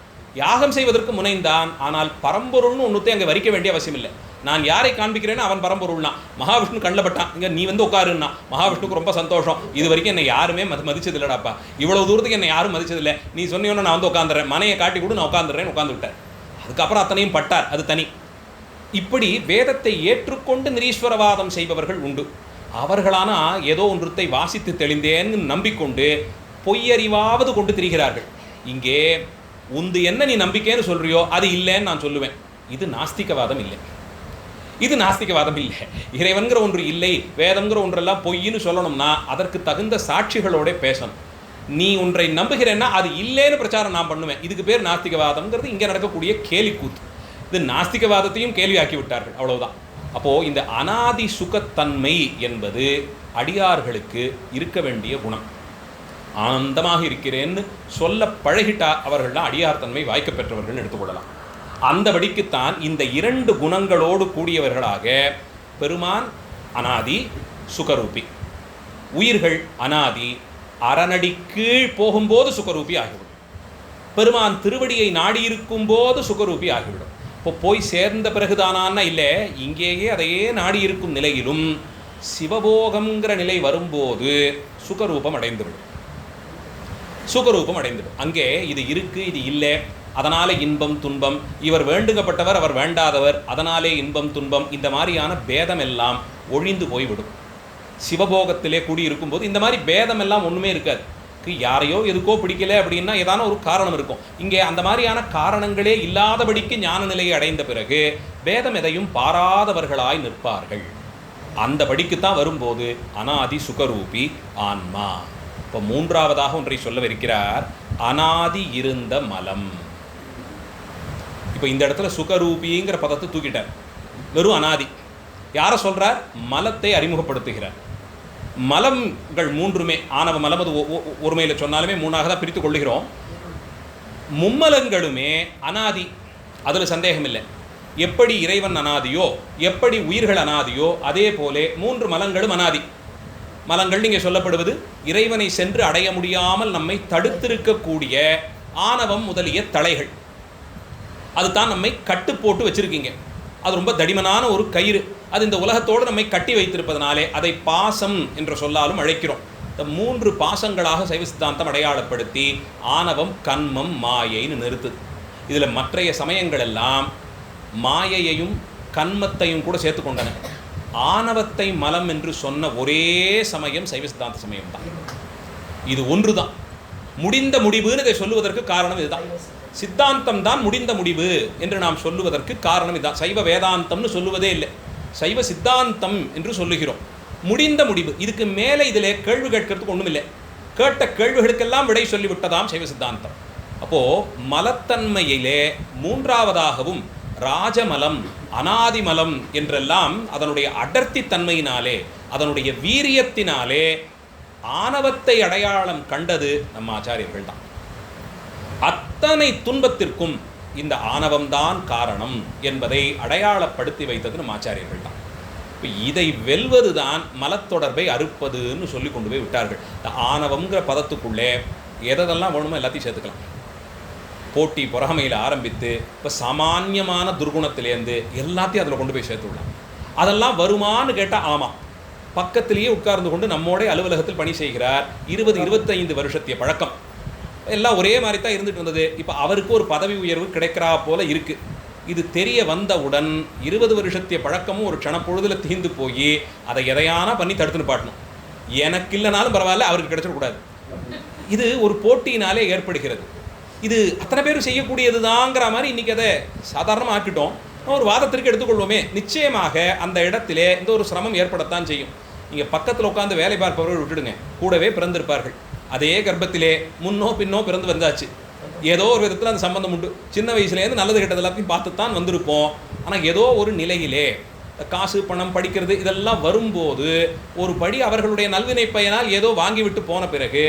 யாகம் செய்வதற்கு முனைந்தான். ஆனால் பரம்பொருள்னு ஒன்றுத்தை அங்கே வரிக்க வேண்டிய அவசியம் இல்லை. நான் யாரை காண்பிக்கிறேன்னு அவன் பரம்பொருள்னா. மகாவிஷ்ணு கண்ணில் பட்டான், இங்கே நீ வந்து உட்காருன்னா மகாவிஷ்ணுக்கு ரொம்ப சந்தோஷம். இது வரைக்கும் என்னை யாருமே மதிச்சது இல்லைடாப்பா, இவ்வளவு தூரத்துக்கு என்னை யாரும் மதிச்சதில்லை, நீ சொன்னியோன்னு நான் வந்து உட்காந்துறேன், மனையை காட்டி கூட நான் உட்காந்துறேன்னு உட்காந்து விட்டேன். அதுக்கப்புறம் அத்தனையும் பட்டார், அது தனி. இப்படி வேதத்தை ஏற்றுக்கொண்டு நிரீஸ்வரவாதம் செய்பவர்கள் உண்டு. அவர்களானா ஏதோ ஒன்றத்தை வாசித்து தெளிந்தேன்னு நம்பிக்கொண்டு பொய்யறிவாவது கொண்டு திரிகிறார்கள். இங்கே உந்து என்ன நீ நம்பிக்கைன்னு சொல்றியோ அது இல்லைன்னு நான் சொல்லுவேன். இது நாஸ்திகவாதம் இல்லை, இது நாஸ்திகவாதம் இல்லை. இறைவன்கிற ஒன்று இல்லை, வேதங்கிற ஒன்றெல்லாம் பொய்ன்னு சொல்லணும்னா அதற்கு தகுந்த சாட்சிகளோட பேசணும். நீ ஒன்றை நம்புகிறேன்னா அது இல்லைன்னு பிரச்சாரம் நான் பண்ணுவேன். இதுக்கு பேர் நாஸ்திகவாதம்ங்கிறது இங்கே நடக்கக்கூடிய கேலி கூத்து. இது நாஸ்திகவாதத்தையும் கேள்வியாக்கி விட்டார்கள், அவ்வளவுதான். அப்போது இந்த அனாதி சுகத்தன்மை என்பது அடியார்களுக்கு இருக்க வேண்டிய குணம். ஆனந்தமாக இருக்கிறேன்னு சொல்ல பழகிட்டா அவர்கள்லாம் அடியார் தன்மை வாய்க்க பெற்றவர்கள் எடுத்துக்கொள்ளலாம். அந்தபடிக்குத்தான் இந்த இரண்டு குணங்களோடு கூடியவர்களாக பெருமான் அனாதி சுகரூபி, உயிர்கள் அனாதி. அரணடி கீழ் போகும்போது சுகரூபி ஆகிவிடும், பெருமான் திருவடியை நாடியிருக்கும் போது சுகரூபி ஆகிவிடும். இப்போ போய் சேர்ந்த பிறகுதானான்னா இல்லை, இங்கேயே அதையே நாடியிருக்கும் நிலையிலும் சிவபோகங்கிற நிலை வரும்போது சுகரூபம் அடைந்துவிடும். சுகரூபம் அடைந்துவிடும். அங்கே இது இருக்கு, இது இல்லை, அதனாலே இன்பம் துன்பம், இவர் வேண்டுகப்பட்டவர் அவர் வேண்டாதவர், அதனாலே இன்பம் துன்பம், இந்த மாதிரியான பேதம் எல்லாம் ஒழிந்து போய்விடும். சிவபோகத்திலே கூடி இருக்கும்போது இந்த மாதிரி பேதம் எல்லாம் ஒன்றுமே இருக்காது. யாரையோ எதுக்கோ பிடிக்கல அப்படின்னா ஏதான ஒரு காரணம் இருக்கும். இங்கே அந்த மாதிரியான காரணங்களே இல்லாதபடிக்கு ஞான நிலையை அடைந்த பிறகு பேதம் எதையும் பாராதவர்களாய் நிற்பார்கள். அந்த படிக்குத்தான் வரும்போது அனாதி சுகரூபி ஆன்மா. இப்போ மூன்றாவதாக ஒன்றை சொல்லவிருக்கிறார், அனாதி இருந்த மலம். இப்போ இந்த இடத்துல சுகரூபிங்கிற பதத்தை தூக்கிட்டார், வெறும் அனாதி. யாரை சொல்கிறார்? மலத்தை அறிமுகப்படுத்துகிறார். மலங்கள் மூன்றுமே, ஆணவ மலம் அது ஒருமையில் சொன்னாலுமே மூணாக தான் பிரித்து கொள்ளுகிறோம். மும்மலங்களுமே அனாதி, அதில் சந்தேகம் இல்லை. எப்படி இறைவன் அனாதியோ, எப்படி உயிர்கள் அனாதியோ, அதே போலே மூன்று மலங்களும் அனாதி. மலங்கள் இங்கே சொல்லப்படுவது இறைவனை சென்று அடைய முடியாமல் நம்மை தடுத்திருக்கக்கூடிய ஆணவம் முதலிய தலைகள். அதுதான் நம்மை கட்டு போட்டு வச்சிருக்கீங்க. அது ரொம்ப தடிமனான ஒரு கயிறு. அது இந்த உலகத்தோடு நம்மை கட்டி வைத்திருப்பதனாலே அதை பாசம் என்ற சொல்லாலும் அழைக்கிறோம். இந்த மூன்று பாசங்களாக சைவ சித்தாந்தம் அடையாளப்படுத்தி ஆணவம், கன்மம், மாயைன்னு நிறுத்துது. இதில் மற்றைய சமயங்கள் எல்லாம் மாயையையும் கன்மத்தையும் கூட சேர்த்து கொண்டன. ஆணவத்தை மலம் என்று சொன்ன ஒரே சமயம் சைவ சித்தாந்த சமயம் தான். இது ஒன்று தான் முடிந்த முடிவுன்னு இதை சொல்லுவதற்கு காரணம் இதுதான். சித்தாந்தம் தான் முடிந்த முடிவு என்று நாம் சொல்லுவதற்கு காரணம் இதுதான். சைவ வேதாந்தம்னு சொல்லுவதே இல்லை, சைவ சித்தாந்தம் என்று சொல்லுகிறோம். முடிந்த முடிவு. இதுக்கு மேலே இதில் கேள்வி கேட்கறதுக்கு ஒன்றும் இல்லை. கேட்ட கேள்விகளுக்கெல்லாம் விடை சொல்லிவிட்டதாம் சைவ சித்தாந்தம். அப்போது மலத்தன்மையிலே மூன்றாவதாகவும் ராஜமலம், அனாதிமலம் என்றெல்லாம் அதனுடைய அடர்த்தி தன்மையினாலே, அதனுடைய வீரியத்தினாலே ஆணவத்தை அடையாளம் கண்டது நம்ம ஆச்சாரியர்கள் தான். அத்தனை துன்பத்திற்கும் இந்த ஆணவம்தான் காரணம் என்பதை அடையாளப்படுத்தி வைத்தது நம்ம ஆச்சாரியர்கள் தான். இப்போ இதை வெல்வதுதான் மலத்தொடர்பை அறுப்பதுன்னு சொல்லி கொண்டு போய் விட்டார்கள். இந்த ஆணவம்ங்கிற பதத்துக்குள்ளே எதெல்லாம் வேணுமோ எல்லாத்தையும் சேர்த்துக்கலாம். போட்டி பொறாமையில் ஆரம்பித்து இப்போ சாமான்யமான துர்குணத்திலேருந்து எல்லாத்தையும் அதில் கொண்டு போய் சேர்த்து விடலாம். அதெல்லாம் வருமானு கேட்டால் ஆமாம். பக்கத்திலேயே உட்கார்ந்து கொண்டு நம்மோட அலுவலகத்தில் பணி செய்கிறார். 20-25 வருஷத்திய பழக்கம், எல்லாம் ஒரே மாதிரி தான் இருந்துட்டு இருந்தது. இப்போ அவருக்கு ஒரு பதவி உயர்வு கிடைக்கிறா போல இருக்குது. இது தெரிய வந்தவுடன் 20 வருஷத்திய பழக்கமும் ஒரு க்ஷணப்பொழுதில் தீர்ந்து போய் அதை எதையானா பண்ணி தடுத்துன்னு பாட்டணும். எனக்கு இல்லைனாலும் பரவாயில்ல, அவருக்கு கிடைச்சிடக்கூடாது. இது ஒரு போட்டியினாலே ஏற்படுகிறது. இது அத்தனை பேரும் செய்யக்கூடியது தாங்கிற மாதிரி இன்றைக்கி அதை சாதாரணமாக ஆக்கிட்டோம். ஒரு வாதத்திற்கு எடுத்துக்கொள்வோமே, நிச்சயமாக அந்த இடத்திலே இந்த ஒரு சிரமம் ஏற்படத்தான் செய்யும். நீங்கள் பக்கத்தில் உட்காந்து வேலை பார்ப்பவர்கள் விட்டுடுங்க, கூடவே பிறந்திருப்பார்கள். அதே கர்ப்பத்திலே முன்னோ பின்னோ பிறந்து வந்தாச்சு. ஏதோ ஒரு விதத்தில் அந்த சம்பந்தம் உண்டு. சின்ன வயசுலேருந்து நல்லது கெட்டது எல்லாத்தையும் பார்த்துத்தான் வந்திருப்போம். ஆனால் ஏதோ ஒரு நிலையிலே காசு, பணம், படிக்கிறது இதெல்லாம் வரும்போது ஒரு படி அவர்களுடைய நல்வினை பயனால் ஏதோ வாங்கிவிட்டு போன பிறகு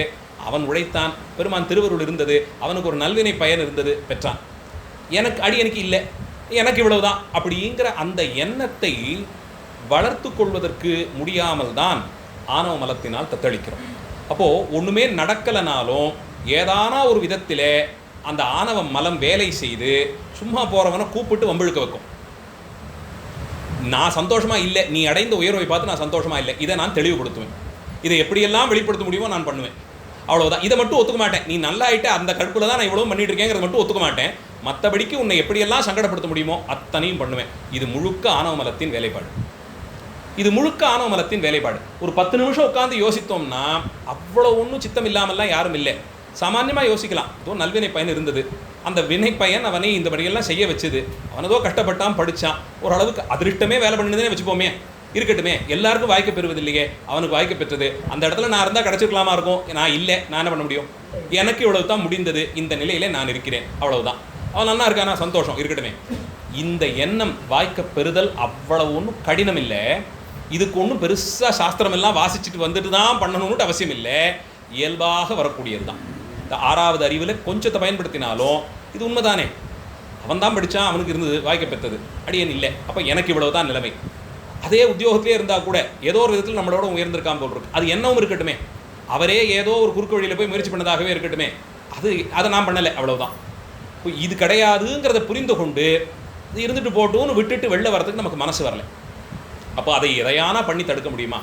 அவன் உழைத்தான், பெருமான் திருவருள் இருந்தது, அவனுக்கு ஒரு நல்வினை பயன் இருந்தது, பெற்றான். எனக்கு இல்லை, எனக்கு இவ்வளவுதான் அப்படிங்கிற அந்த எண்ணத்தை வளர்த்து கொள்வதற்கு முடியாமல் தான் ஆணவ மலத்தினால் தத்தளிக்கிறோம். அப்போது ஒன்றுமே நடக்கலைனாலும் ஏதானா ஒரு விதத்தில் அந்த ஆணவ மலம் வேலை செய்து சும்மா போகிறவனை கூப்பிட்டு வம்பிழுக்க வைக்கும். நான் சந்தோஷமாக இல்லை, நீ அடைந்த உயர்வை பார்த்து நான் சந்தோஷமாக இல்லை, இதை நான் தெளிவுபடுத்துவேன். இதை எப்படியெல்லாம் வெளிப்படுத்த முடியுமோ நான் பண்ணுவேன். அவ்வளோதான். இதை மட்டும் ஒத்துக்க மாட்டேன். நீ நல்லா ஆகிட்ட அந்த கடுப்பில் தான் நான் இவ்வளோ பண்ணிட்டு இருக்கேங்கிறத மட்டும் ஒத்துக்க மாட்டேன். மற்றபடிக்கு உன்னை எப்படியெல்லாம் சங்கடப்படுத்த முடியுமோ அத்தனையும் பண்ணுவேன். இது முழுக்க ஆணவ மலத்தின் வேலைப்பாடு. இது முழுக்க ஆணவ மலத்தின் வேலைப்பாடு. ஒரு 10 நிமிஷம் உட்காந்து யோசித்தோம்னா அவ்வளோ ஒன்றும் சித்தம் இல்லாமல்லாம் யாரும் இல்லை. சாமான்யமாக யோசிக்கலாம். ஏதோ நல்வினை பயன் இருந்தது, அந்த வினை பயன் அவனை இந்த படியெல்லாம் செய்ய வச்சுது, அவனதோ கஷ்டப்பட்டான், படித்தான், ஓரளவுக்கு அதிருஷ்டமே வேலை பண்ணுதுன்னே வச்சுப்போமே, இருக்கட்டுமே, எல்லாருக்கும் வாய்க்க பெறுவது இல்லையே, அவனுக்கு வாய்க்க பெற்றது. அந்த இடத்துல நான் இருந்தால் கிடச்சிருக்கலாமா இருக்கும், நான் இல்லை, நான் என்ன பண்ண முடியும், எனக்கு இவ்வளவு தான் முடிந்தது, இந்த நிலையிலே நான் இருக்கிறேன், அவ்வளவுதான். அவன் நல்லா இருக்கானா, சந்தோஷம், இருக்கட்டுமே. இந்த எண்ணம் வாய்க்க பெறுதல் அவ்வளவு ஒன்றும் கடினம் இல்லை. இதுக்கு ஒன்றும் பெருசாக சாஸ்திரம் எல்லாம் வாசிச்சுட்டு வந்துட்டு தான் பண்ணணும்னு அவசியம் இல்லை, இயல்பாக வரக்கூடியது தான். இந்த 6வது அறிவில் கொஞ்சத்தை பயன்படுத்தினாலும் இது உண்மைதானே. அவன் தான் படித்தான், அவனுக்கு இருந்தது, வாய்க்க பெற்றது, அடியன் இல்லை, அப்போ எனக்கு இவ்வளவு தான் நிலைமை. அதே உத்தியோகத்திலே இருந்தால் கூட ஏதோ ஒரு விதத்தில் நம்மளோட உயர்ந்திருக்காமல் போல் இருக்கு, அது என்னவும் இருக்கட்டுமே. அவரே ஏதோ ஒரு குறுக்கு வழியில் போய் முயற்சி பண்ணதாகவே இருக்கட்டுமே, அதை நான் பண்ணலை, அவ்வளவுதான். இப்போ இது கிடையாதுங்கிறத புரிந்து கொண்டு இது இருந்துட்டு போட்டுன்னு விட்டுட்டு வெளில வரதுக்கு நமக்கு மனசு வரலை. அப்போ அதை எதையானா பண்ணி தடுக்க முடியுமா,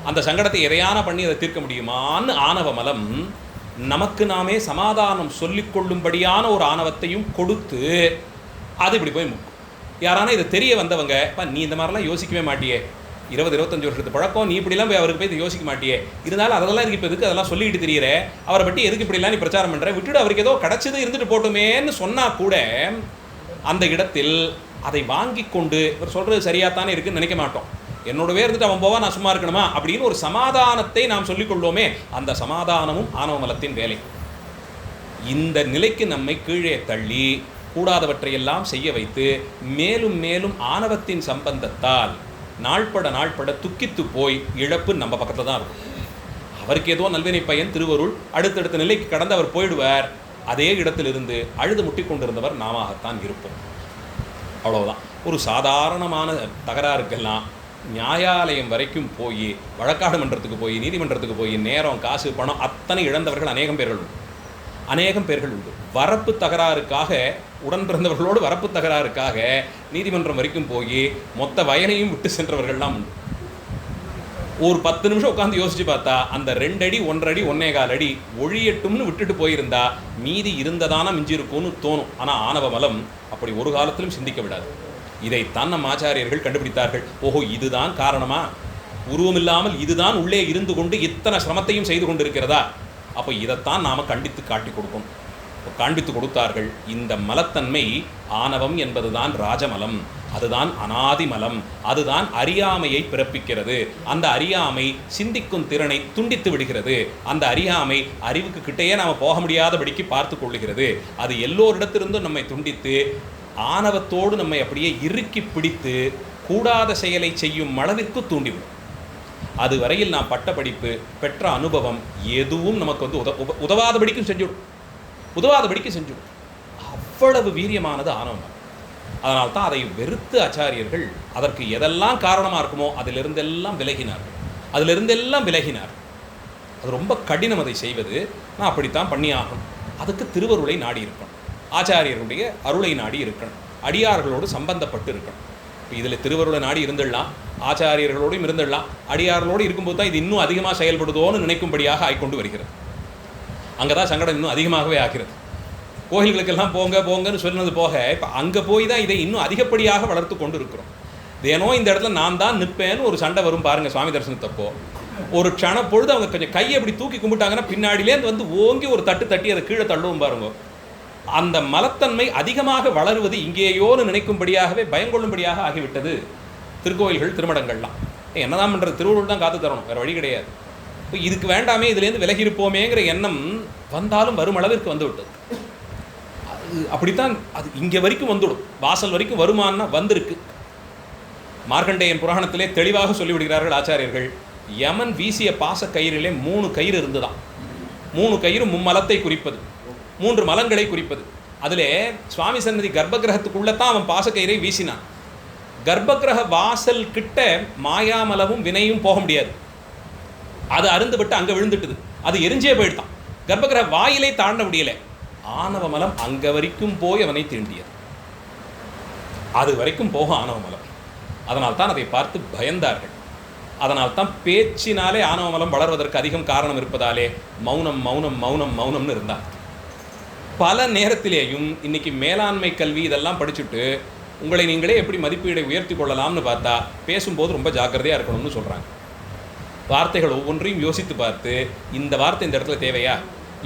அந்த சங்கடத்தை எதையானா பண்ணி அதை தீர்க்க முடியுமான்னு ஆணவ மலம் நமக்கு நாமே சமாதானம் சொல்லிக்கொள்ளும்படியான ஒரு ஆணவத்தையும் கொடுத்து அது இப்படி போய் முக்கும். யாரானா இதை தெரிய வந்தவங்க, நீ இந்த மாதிரிலாம் யோசிக்கவே மாட்டியே, 20-25 வருஷத்து பழக்கம், நீ இப்படிலாம் போய் அவருக்கு போய் இதை யோசிக்க மாட்டியே, இருந்தாலும் அதெல்லாம் இதுக்கு இப்போ எதுக்கு அதெல்லாம் சொல்லிக்கிட்டு தெரியிற, அவரை பற்றி எதுக்கு இப்படிலாம் நீ பிரச்சாரம் பண்ணுற, விட்டுட்டு அவருக்கு ஏதோ கிடச்சது இருந்துட்டு போட்டுமேன்னு சொன்னால் கூட அந்த இடத்தில் அதை வாங்கி கொண்டு இவர் சொல்கிறது சரியாகத்தானே இருக்குன்னு நினைக்க மாட்டோம். என்னோடவே இருந்துட்டு அவன் போவா, நான் சும்மா இருக்கணுமா அப்படின்னு ஒரு சமாதானத்தை நாம் சொல்லிக்கொள்வோமே, அந்த சமாதானமும் ஆணவ மலத்தின் வேலை. இந்த நிலைக்கு நம்மை கீழே தள்ளி கூடாதவற்றையெல்லாம் செய்ய வைத்து மேலும் மேலும் ஆணவத்தின் சம்பந்தத்தால் நாள்பட துக்கித்து போய் இழப்பு நம்ம பக்கத்தில் தான் இருக்கும். அவருக்கு ஏதோ நல்வினை பயன் திருவருள் அடுத்தடுத்த நிலைக்கு கடந்து அவர் போயிடுவார். அதே இடத்திலிருந்து அழுது முட்டி கொண்டிருந்தவர் நாமத்தான் இருப்போம். அவ்வளவுதான். ஒரு சாதாரணமான தகராறுக்கெல்லாம் நியாயாலயம் வரைக்கும் போய் வழக்காடு மன்றத்துக்கு போய் நீதிமன்றத்துக்கு போய் நேரம் காசு பணம் அத்தனை இழந்தவர்கள் அநேகம் பேர்கள் உண்டு. வரப்பு தகராறுக்காக உடன் பிறந்தவர்களோடு வரப்பு தகராறுக்காக நீதிமன்றம் வரைக்கும் போய் மொத்த வயலையும் விட்டு சென்றவர்கள்லாம் உண்டு. ஒரு 10 நிமிஷம் உட்காந்து யோசிச்சு பார்த்தா அந்த 2 அடி 1 அடி 1.25 அடி ஒழியட்டும்னு விட்டுட்டு போயிருந்தா மீதி இருந்ததானா மிஞ்சி இருக்கும்னு தோணும். ஆனால் ஆணவ மலம் அப்படி ஒரு காலத்திலும் சிந்திக்க விடாது. இதைத்தான் நம் ஆச்சாரியர்கள் கண்டுபிடித்தார்கள். ஓஹோ, இதுதான் காரணமா? உருவமில்லாமல் இதுதான் உள்ளே இருந்து கொண்டு இத்தனை சிரமத்தையும் செய்து கொண்டிருக்கிறதா? அப்போ இதைத்தான் நாம் கண்டித்து காட்டி கொடுக்கும். காண்பித்து கொடுத்தார்கள். இந்த மலத்தன்மை ஆணவம் என்பதுதான் ராஜமலம், அதுதான் அனாதி மலம், அதுதான் அறியாமையை பிறப்பிக்கிறது. அந்த அறியாமை சிந்திக்கும் திறனை துண்டித்து விடுகிறது. அந்த அறியாமை அறிவுக்கு கிட்டேயே நாம் போக முடியாதபடிக்கு பார்த்து கொள்ளுகிறது. அது எல்லோரிடத்திலிருந்தும் நம்மை துண்டித்து ஆணவத்தோடு நம்மை அப்படியே இறுக்கி பிடித்து கூடாத செயலை செய்யும் அளவிற்கு தூண்டிவிடும். அதுவரையில் நாம் பட்ட படிப்பு பெற்ற அனுபவம் எதுவும் நமக்கு உதவாதபடிக்கும் செஞ்சுடும். அவ்வளவு வீரியமானது ஆணவம். அதனால்தான் அதை வெறுத்து ஆச்சாரியர்கள் அதற்கு எதெல்லாம் காரணமாக இருக்குமோ அதிலிருந்தெல்லாம் விலகினார். அது ரொம்ப கடினம் அதை செய்வது. நான் அப்படித்தான் பண்ணி ஆகணும். அதுக்கு திருவருளை நாடி இருக்கணும், ஆச்சாரியர்களுடைய அருளை நாடி இருக்கணும், அடியார்களோடு சம்பந்தப்பட்டு இருக்கணும். இதில் திருவருளை நாடி இருந்துடலாம், ஆச்சாரியர்களோடும் இருந்துடலாம். அடியார்களோடு இருக்கும்போது தான் இது இன்னும் அதிகமாக செயல்படுதோன்னு நினைக்கும்படியாக ஆய்கொண்டு வருகிறது. அங்கே தான் சங்கடம் இன்னும் அதிகமாகவே ஆகிறது. கோயில்களுக்கெல்லாம் போங்கன்னு சொன்னது போக இப்போ அங்கே போய் தான் இதை இன்னும் அதிகப்படியாக வளர்த்து கொண்டு இருக்கிறோம். ஏனோ இந்த இடத்துல நான் தான் நிற்பேன்னு ஒரு சண்டை வரும் பாருங்கள். சுவாமி தரிசனத்தப்போ ஒரு க்ஷண பொழுது அவங்க கொஞ்சம் கையை அப்படி தூக்கி கும்பிட்டாங்கன்னா பின்னாடியிலேருந்து வந்து ஓங்கி ஒரு தட்டி அதை கீழே தள்ளுவோம் பாருங்க. அந்த மலத்தன்மை அதிகமாக வளருவது இங்கேயோன்னு நினைக்கும்படியாகவே பயங்கொள்ளும்படியாக ஆகிவிட்டது திருக்கோயில்கள் திருமடங்கள்லாம். என்னதான் பண்ணுறது? திருவள்ளுவர் தான் காத்து தரணும், வேறு வழி கிடையாது. இப்போ இதுக்கு வேண்டாமே, இதுலேருந்து விலகி இருப்போமேங்கிற எண்ணம் வந்தாலும் வரும் அளவிற்கு வந்து விட்டது. அது அப்படித்தான். அது இங்கே வரைக்கும் வந்துடும், வாசல் வரைக்கும் வருமானா வந்திருக்கு. மார்க்கண்டேயன் புராணத்திலே தெளிவாக சொல்லிவிடுகிறார்கள் ஆச்சாரியர்கள். யமன் வீசிய பாச கயிறிலே 3 கயிறு இருந்துதான். 3 கயிறு மும்மலத்தை குறிப்பது, 3 மலங்களை குறிப்பது. அதிலே சுவாமி சன்னதி கர்ப்பகிரகத்துக்குள்ளே அவன் பாசக்கயிறை வீசினான். கர்ப்பகிரக வாசல் கிட்ட மாயாமலமும் வினையும் போக முடியாது. அது அருந்துபட்டு அங்கே விழுந்துட்டுது, அது எரிஞ்சே போயிட்டான். கர்ப்பகிரக வாயிலை தாண்ட முடியலை. ஆணவ மலம் அங்கே வரைக்கும் போய் அவனை தீண்டியது. அது வரைக்கும் போகும் ஆணவ மலம். அதனால்தான் அதை பார்த்து பயந்தார்கள். அதனால்தான் பேச்சினாலே ஆணவ மலம் வளர்வதற்கு அதிகம் காரணம் இருப்பதாலே மௌனம் மௌனம் மௌனம் மௌனம்னு இருந்தார். பல நேரத்திலேயும் இன்னைக்கு மேலாண்மை கல்வி இதெல்லாம் படிச்சுட்டு உங்களை நீங்களே எப்படி மதிப்பீடை உயர்த்தி கொள்ளலாம்னு பார்த்தா பேசும்போது ரொம்ப ஜாக்கிரதையாக இருக்கணும்னு சொல்கிறாங்க. வார்த்தைகள் ஒவ்வொன்றையும் யோசித்து பார்த்து இந்த வார்த்தை இந்த இடத்துல தேவையா,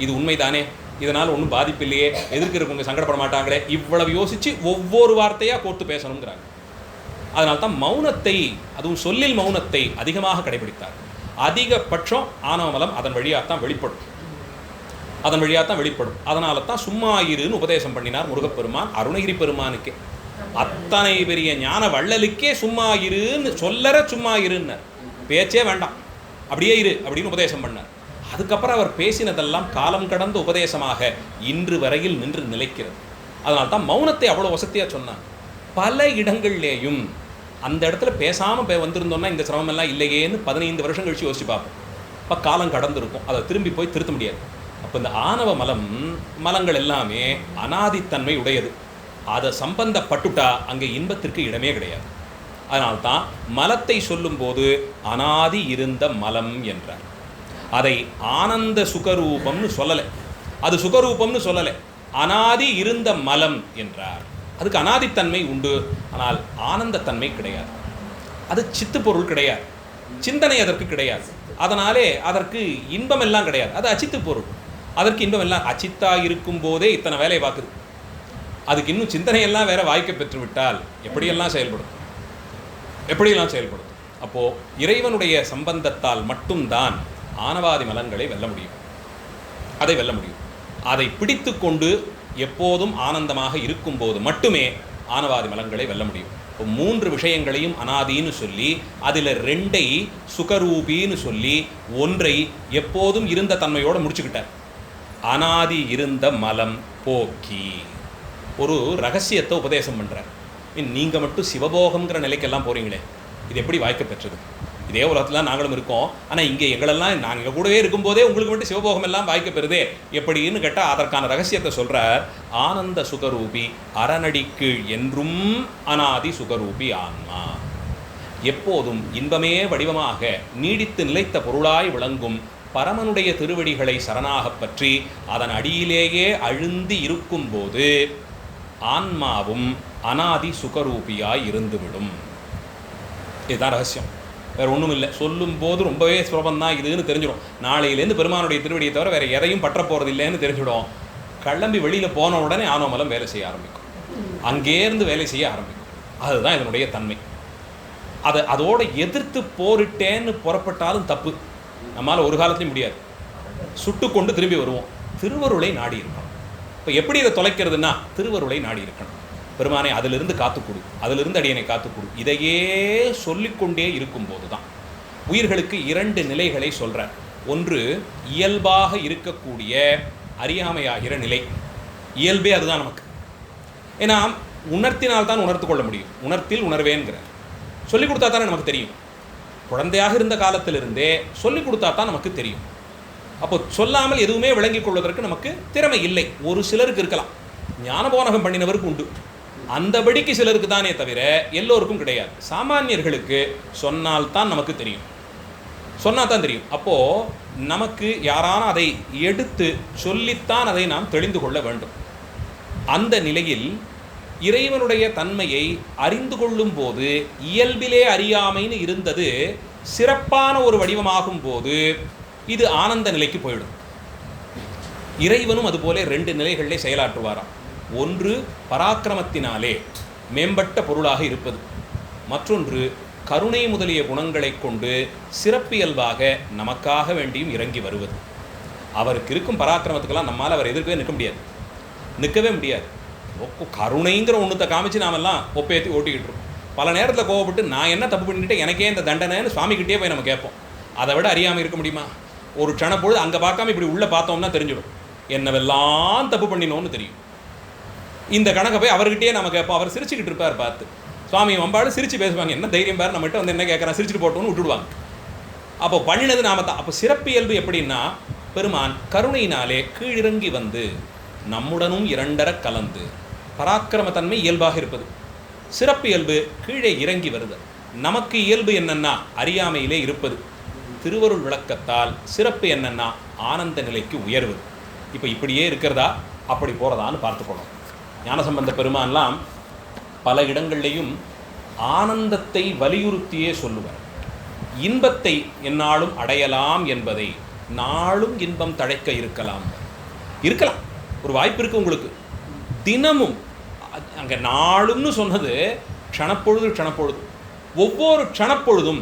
இது உண்மைதானே, இதனால் ஒன்றும் பாதிப்பு இல்லையே, எதிர்க்கிறவங்க சங்கடப்பட மாட்டாங்களே, இவ்வளவு யோசித்து ஒவ்வொரு வார்த்தையாக கோர்த்து பேசணுங்கிறாங்க. அதனால்தான் மௌனத்தை, அதுவும் சொல்லில் மௌனத்தை அதிகமாக கடைபிடித்தார். அதிகபட்சம் ஆணவ மலம் அதன் வழியாகத்தான் வெளிப்படும். அதனால தான் சும்மா இருன்னு உபதேசம் பண்ணினார் முருகப்பெருமான் அருணகிரி பெருமானுக்கே. அத்தனை பெரிய ஞான வள்ளலுக்கே சும்மா இருன்னு சும்மா இருன்னார். பேச்சே வேண்டாம், அப்படியே இரு அப்படின்னு உபதேசம் பண்ணார். அதுக்கப்புறம் அவர் பேசினதெல்லாம் காலம் கடந்த உபதேசமாக இன்று வரையில் நின்று நிலைக்கிறது. அதனால தான் மௌனத்தை அவ்வளோ வசதியாக சொன்னார். பல இடங்கள்லேயும் அந்த இடத்துல பேசாமல் வந்திருந்தோம்னா இந்த சிரமமெல்லாம் இல்லையேன்னு 15 வருஷம் கழிச்சு யோசிச்சு பார்ப்போம். இப்போ காலம் கடந்திருக்கும், அதை திரும்பி போய் திருத்த முடியாது. அப்போ இந்த ஆணவ மலங்கள் எல்லாமே அனாதித்தன்மை உடையது. அதை சம்பந்தப்பட்டுட்டா அங்கே இன்பத்திற்கு இடமே கிடையாது. அதனால்தான் மலத்தை சொல்லும்போது அனாதி இருந்த மலம் என்றார். அதை ஆனந்த சுகரூபம்னு சொல்லலை, அது சுகரூபம்னு சொல்லலை, அனாதி இருந்த மலம் என்றார். அதுக்கு அனாதித்தன்மை உண்டு, ஆனால் ஆனந்தத்தன்மை கிடையாது. அது சித்து பொருள் கிடையாது, சிந்தனை அதற்கு கிடையாது. அதனாலே அதற்கு இன்பம் எல்லாம் கிடையாது. அது அச்சித்து பொருள், அதற்கு இன்பம் எல்லாம் அச்சித்தா இருக்கும் போதே இத்தனை வேலையை பார்க்குது. அதுக்கு இன்னும் சிந்தனையெல்லாம் வேற வாய்க்க பெற்று விட்டால் எப்படியெல்லாம் செயல்படும். அப்போது இறைவனுடைய சம்பந்தத்தால் மட்டும்தான் ஆணவாதி மலங்களை வெல்ல முடியும். அதை பிடித்து கொண்டு எப்போதும் ஆனந்தமாக இருக்கும்போது மட்டுமே ஆணவாதி மலங்களை வெல்ல முடியும். இப்போ 3 விஷயங்களையும் அனாதின்னு சொல்லி அதில் 2ஐ சுகரூபின்னு சொல்லி 1ஐ எப்போதும் இருந்த தன்மையோடு முடிச்சுக்கிட்டார். அனாதி இருந்த மலம் போக்கி ஒரு ரகசியத்தை உபதேசம் பண்ணுறார். நீங்கள் மட்டும் சிவபோகம்ங்கிற நிலைக்கெல்லாம் போகிறீங்களே, இது எப்படி வாய்க்க பெற்றது? இதே உலகத்தில் நாங்களும் இருக்கோம், ஆனால் இங்கே எங்களெல்லாம் நாங்கள் கூடவே இருக்கும்போதே உங்களுக்கு மட்டும் சிவபோகம் எல்லாம் வாய்க்க பெறுதே எப்படின்னு கேட்டால் அதற்கான ரகசியத்தை சொல்கிறார். ஆனந்த சுகரூபி அரணடிக்கீழ் என்றும் அனாதி சுகரூபி ஆன்மா. எப்போதும் இன்பமே வடிவமாக நீடித்து நிலைத்த பொருளாய் விளங்கும் பரமனுடைய திருவடிகளை சரணாகப் பற்றி அதன் அடியிலேயே அழுந்தி இருக்கும்போது ஆன்மாவும் அனாதி சுகரூபியாய் இருந்துவிடும். இதுதான் ரகசியம், வேறு ஒன்றும் இல்லை. சொல்லும்போது ரொம்பவே சுலபந்தான் இதுன்னு தெரிஞ்சிடும். நாளையிலேருந்து பெருமானுடைய திருவடியை தவிர வேறு எதையும் பற்ற போகிறது இல்லைன்னு தெரிஞ்சிடும். கிளம்பி வெளியில் போன உடனே ஆனோமலம் வேலை செய்ய ஆரம்பிக்கும், அங்கேருந்து வேலை செய்ய ஆரம்பிக்கும். அதுதான் இதனுடைய தன்மை. அதோட எதிர்த்து போரிட்டேன்னு புறப்பட்டாலும் தப்பு, நம்மளால் ஒரு காலத்துலையும் முடியாது. சுட்டு கொண்டு திரும்பி வருவோம். திருவருளை நாடி இருக்கணும். இப்போ எப்படி இதை தொலைக்கிறதுனா திருவருளை நாடி இருக்கணும். பெருமானை அதிலிருந்து காத்துக்கொடு, அதிலிருந்து அடியனை காத்துக்கொடு, இதையே சொல்லிக்கொண்டே இருக்கும்போது தான் உயிர்களுக்கு 2 நிலைகளை சொல்கிறார். ஒன்று இயல்பாக இருக்கக்கூடிய அறியாமையாகிற நிலை. இயல்பே அதுதான் நமக்கு. ஏன்னா உணர்த்தினால்தான் உணர்த்து கொள்ள முடியும். உணர்த்தில் உணர்வேன்கிறார். சொல்லிக் கொடுத்தா தானே நமக்கு தெரியும். குழந்தையாக இருந்த காலத்திலிருந்தே சொல்லிக் கொடுத்தா தான் நமக்கு தெரியும். அப்போ சொல்லாமல் எதுவுமே விளங்கிக் கொள்வதற்கு நமக்கு திறமை இல்லை. ஒரு சிலருக்கு இருக்கலாம், ஞானபோனகம் பண்ணினவருக்கு உண்டு, அந்தபடிக்கு சிலருக்கு தானே தவிர எல்லோருக்கும் கிடையாது. சாமானியர்களுக்கு சொன்னால்தான் நமக்கு தெரியும், சொன்னால் தான் தெரியும். அப்போது நமக்கு யாரான அதை எடுத்து சொல்லித்தான் அதை நாம் தெளிந்து கொள்ள வேண்டும். அந்த நிலையில் இறைவனுடைய தன்மையை அறிந்து கொள்ளும் போது இயல்பிலே அறியாமைன்னு இருந்தது சிறப்பான ஒரு வடிவமாகும் போது இது ஆனந்த நிலைக்கு போயிடும். இறைவனும் அதுபோல 2 நிலைகளிலே செயலாற்றுவாராம். ஒன்று பராக்கிரமத்தினாலே மேம்பட்ட பொருளாக இருப்பது, மற்றொன்று கருணை முதலிய குணங்களை கொண்டு சிறப்பியல்பாக நமக்காக வேண்டியும் இறங்கி வருவது. அவருக்கு இருக்கும் பராக்கிரமத்துக்கெல்லாம் நம்மால் அவர் எதிர்க்கவே நிற்கவே முடியாது. கருணைங்கிற ஒன்றுத்தை காமிச்சு நாமெல்லாம் ஒப்பேற்றி ஓட்டிக்கிட்டு இருக்கோம். பல நேரத்தில் கோவப்பட்டு நான் என்ன தப்பு பண்ணிக்கிட்டே எனக்கே இந்த தண்டனைன்னு சுவாமிகிட்டே போய் நம்ம கேட்போம். அதை விட அறியாமல் இருக்க முடியுமா? ஒரு க்ஷணப்பொழுது அங்கே பார்க்காம இப்படி உள்ளே பார்த்தோம்னா தெரிஞ்சிடும் என்னவெல்லாம் தப்பு பண்ணினோன்னு தெரியும். இந்த கணக்கை போய் அவர்கிட்டயே நம்ம கேட்போம். அவர் சிரிச்சுக்கிட்டு இருப்பார். பார்த்து சுவாமி வம்பாடு சிரித்து பேசுவாங்க. என்ன தைரியம் பார், நம்மகிட்ட வந்து என்ன கேட்குறான், சிரிச்சுட்டு போட்டோன்னு விட்டுடுவாங்க. அப்போ பண்ணினது நாம தான். அப்போ சிறப்பியல்பு எப்படின்னா பெருமான் கருணையினாலே கீழிறங்கி வந்து நம்முடனும் 2 கலந்து பராக்கிரமத்தன்மை இயல்பாக இருப்பது, சிறப்பியல்பு கீழே இறங்கி வருது. நமக்கு இயல்பு என்னன்னா அறியாமையிலே இருப்பது, திருவருள் விளக்கத்தால் சிறப்பு என்னன்னா ஆனந்த நிலைக்கு உயர்வு. இப்போ இப்படியே இருக்கிறதா அப்படி போகிறதான்னு பார்த்துக்கணும். ஞானசம்பந்த பெருமான்லாம் பல இடங்கள்லையும் ஆனந்தத்தை வலியுறுத்தியே சொல்லுவார். இன்பத்தை எந்நாளும் அடையலாம் என்பதை நாளும் இன்பம் தழைக்க இருக்கலாம். ஒரு வாய்ப்பு இருக்குது உங்களுக்கு. தினமும் அங்கே நாளும்னு சொன்னது க்ஷணப்பொழுது ஒவ்வொரு க்ஷணப்பொழுதும்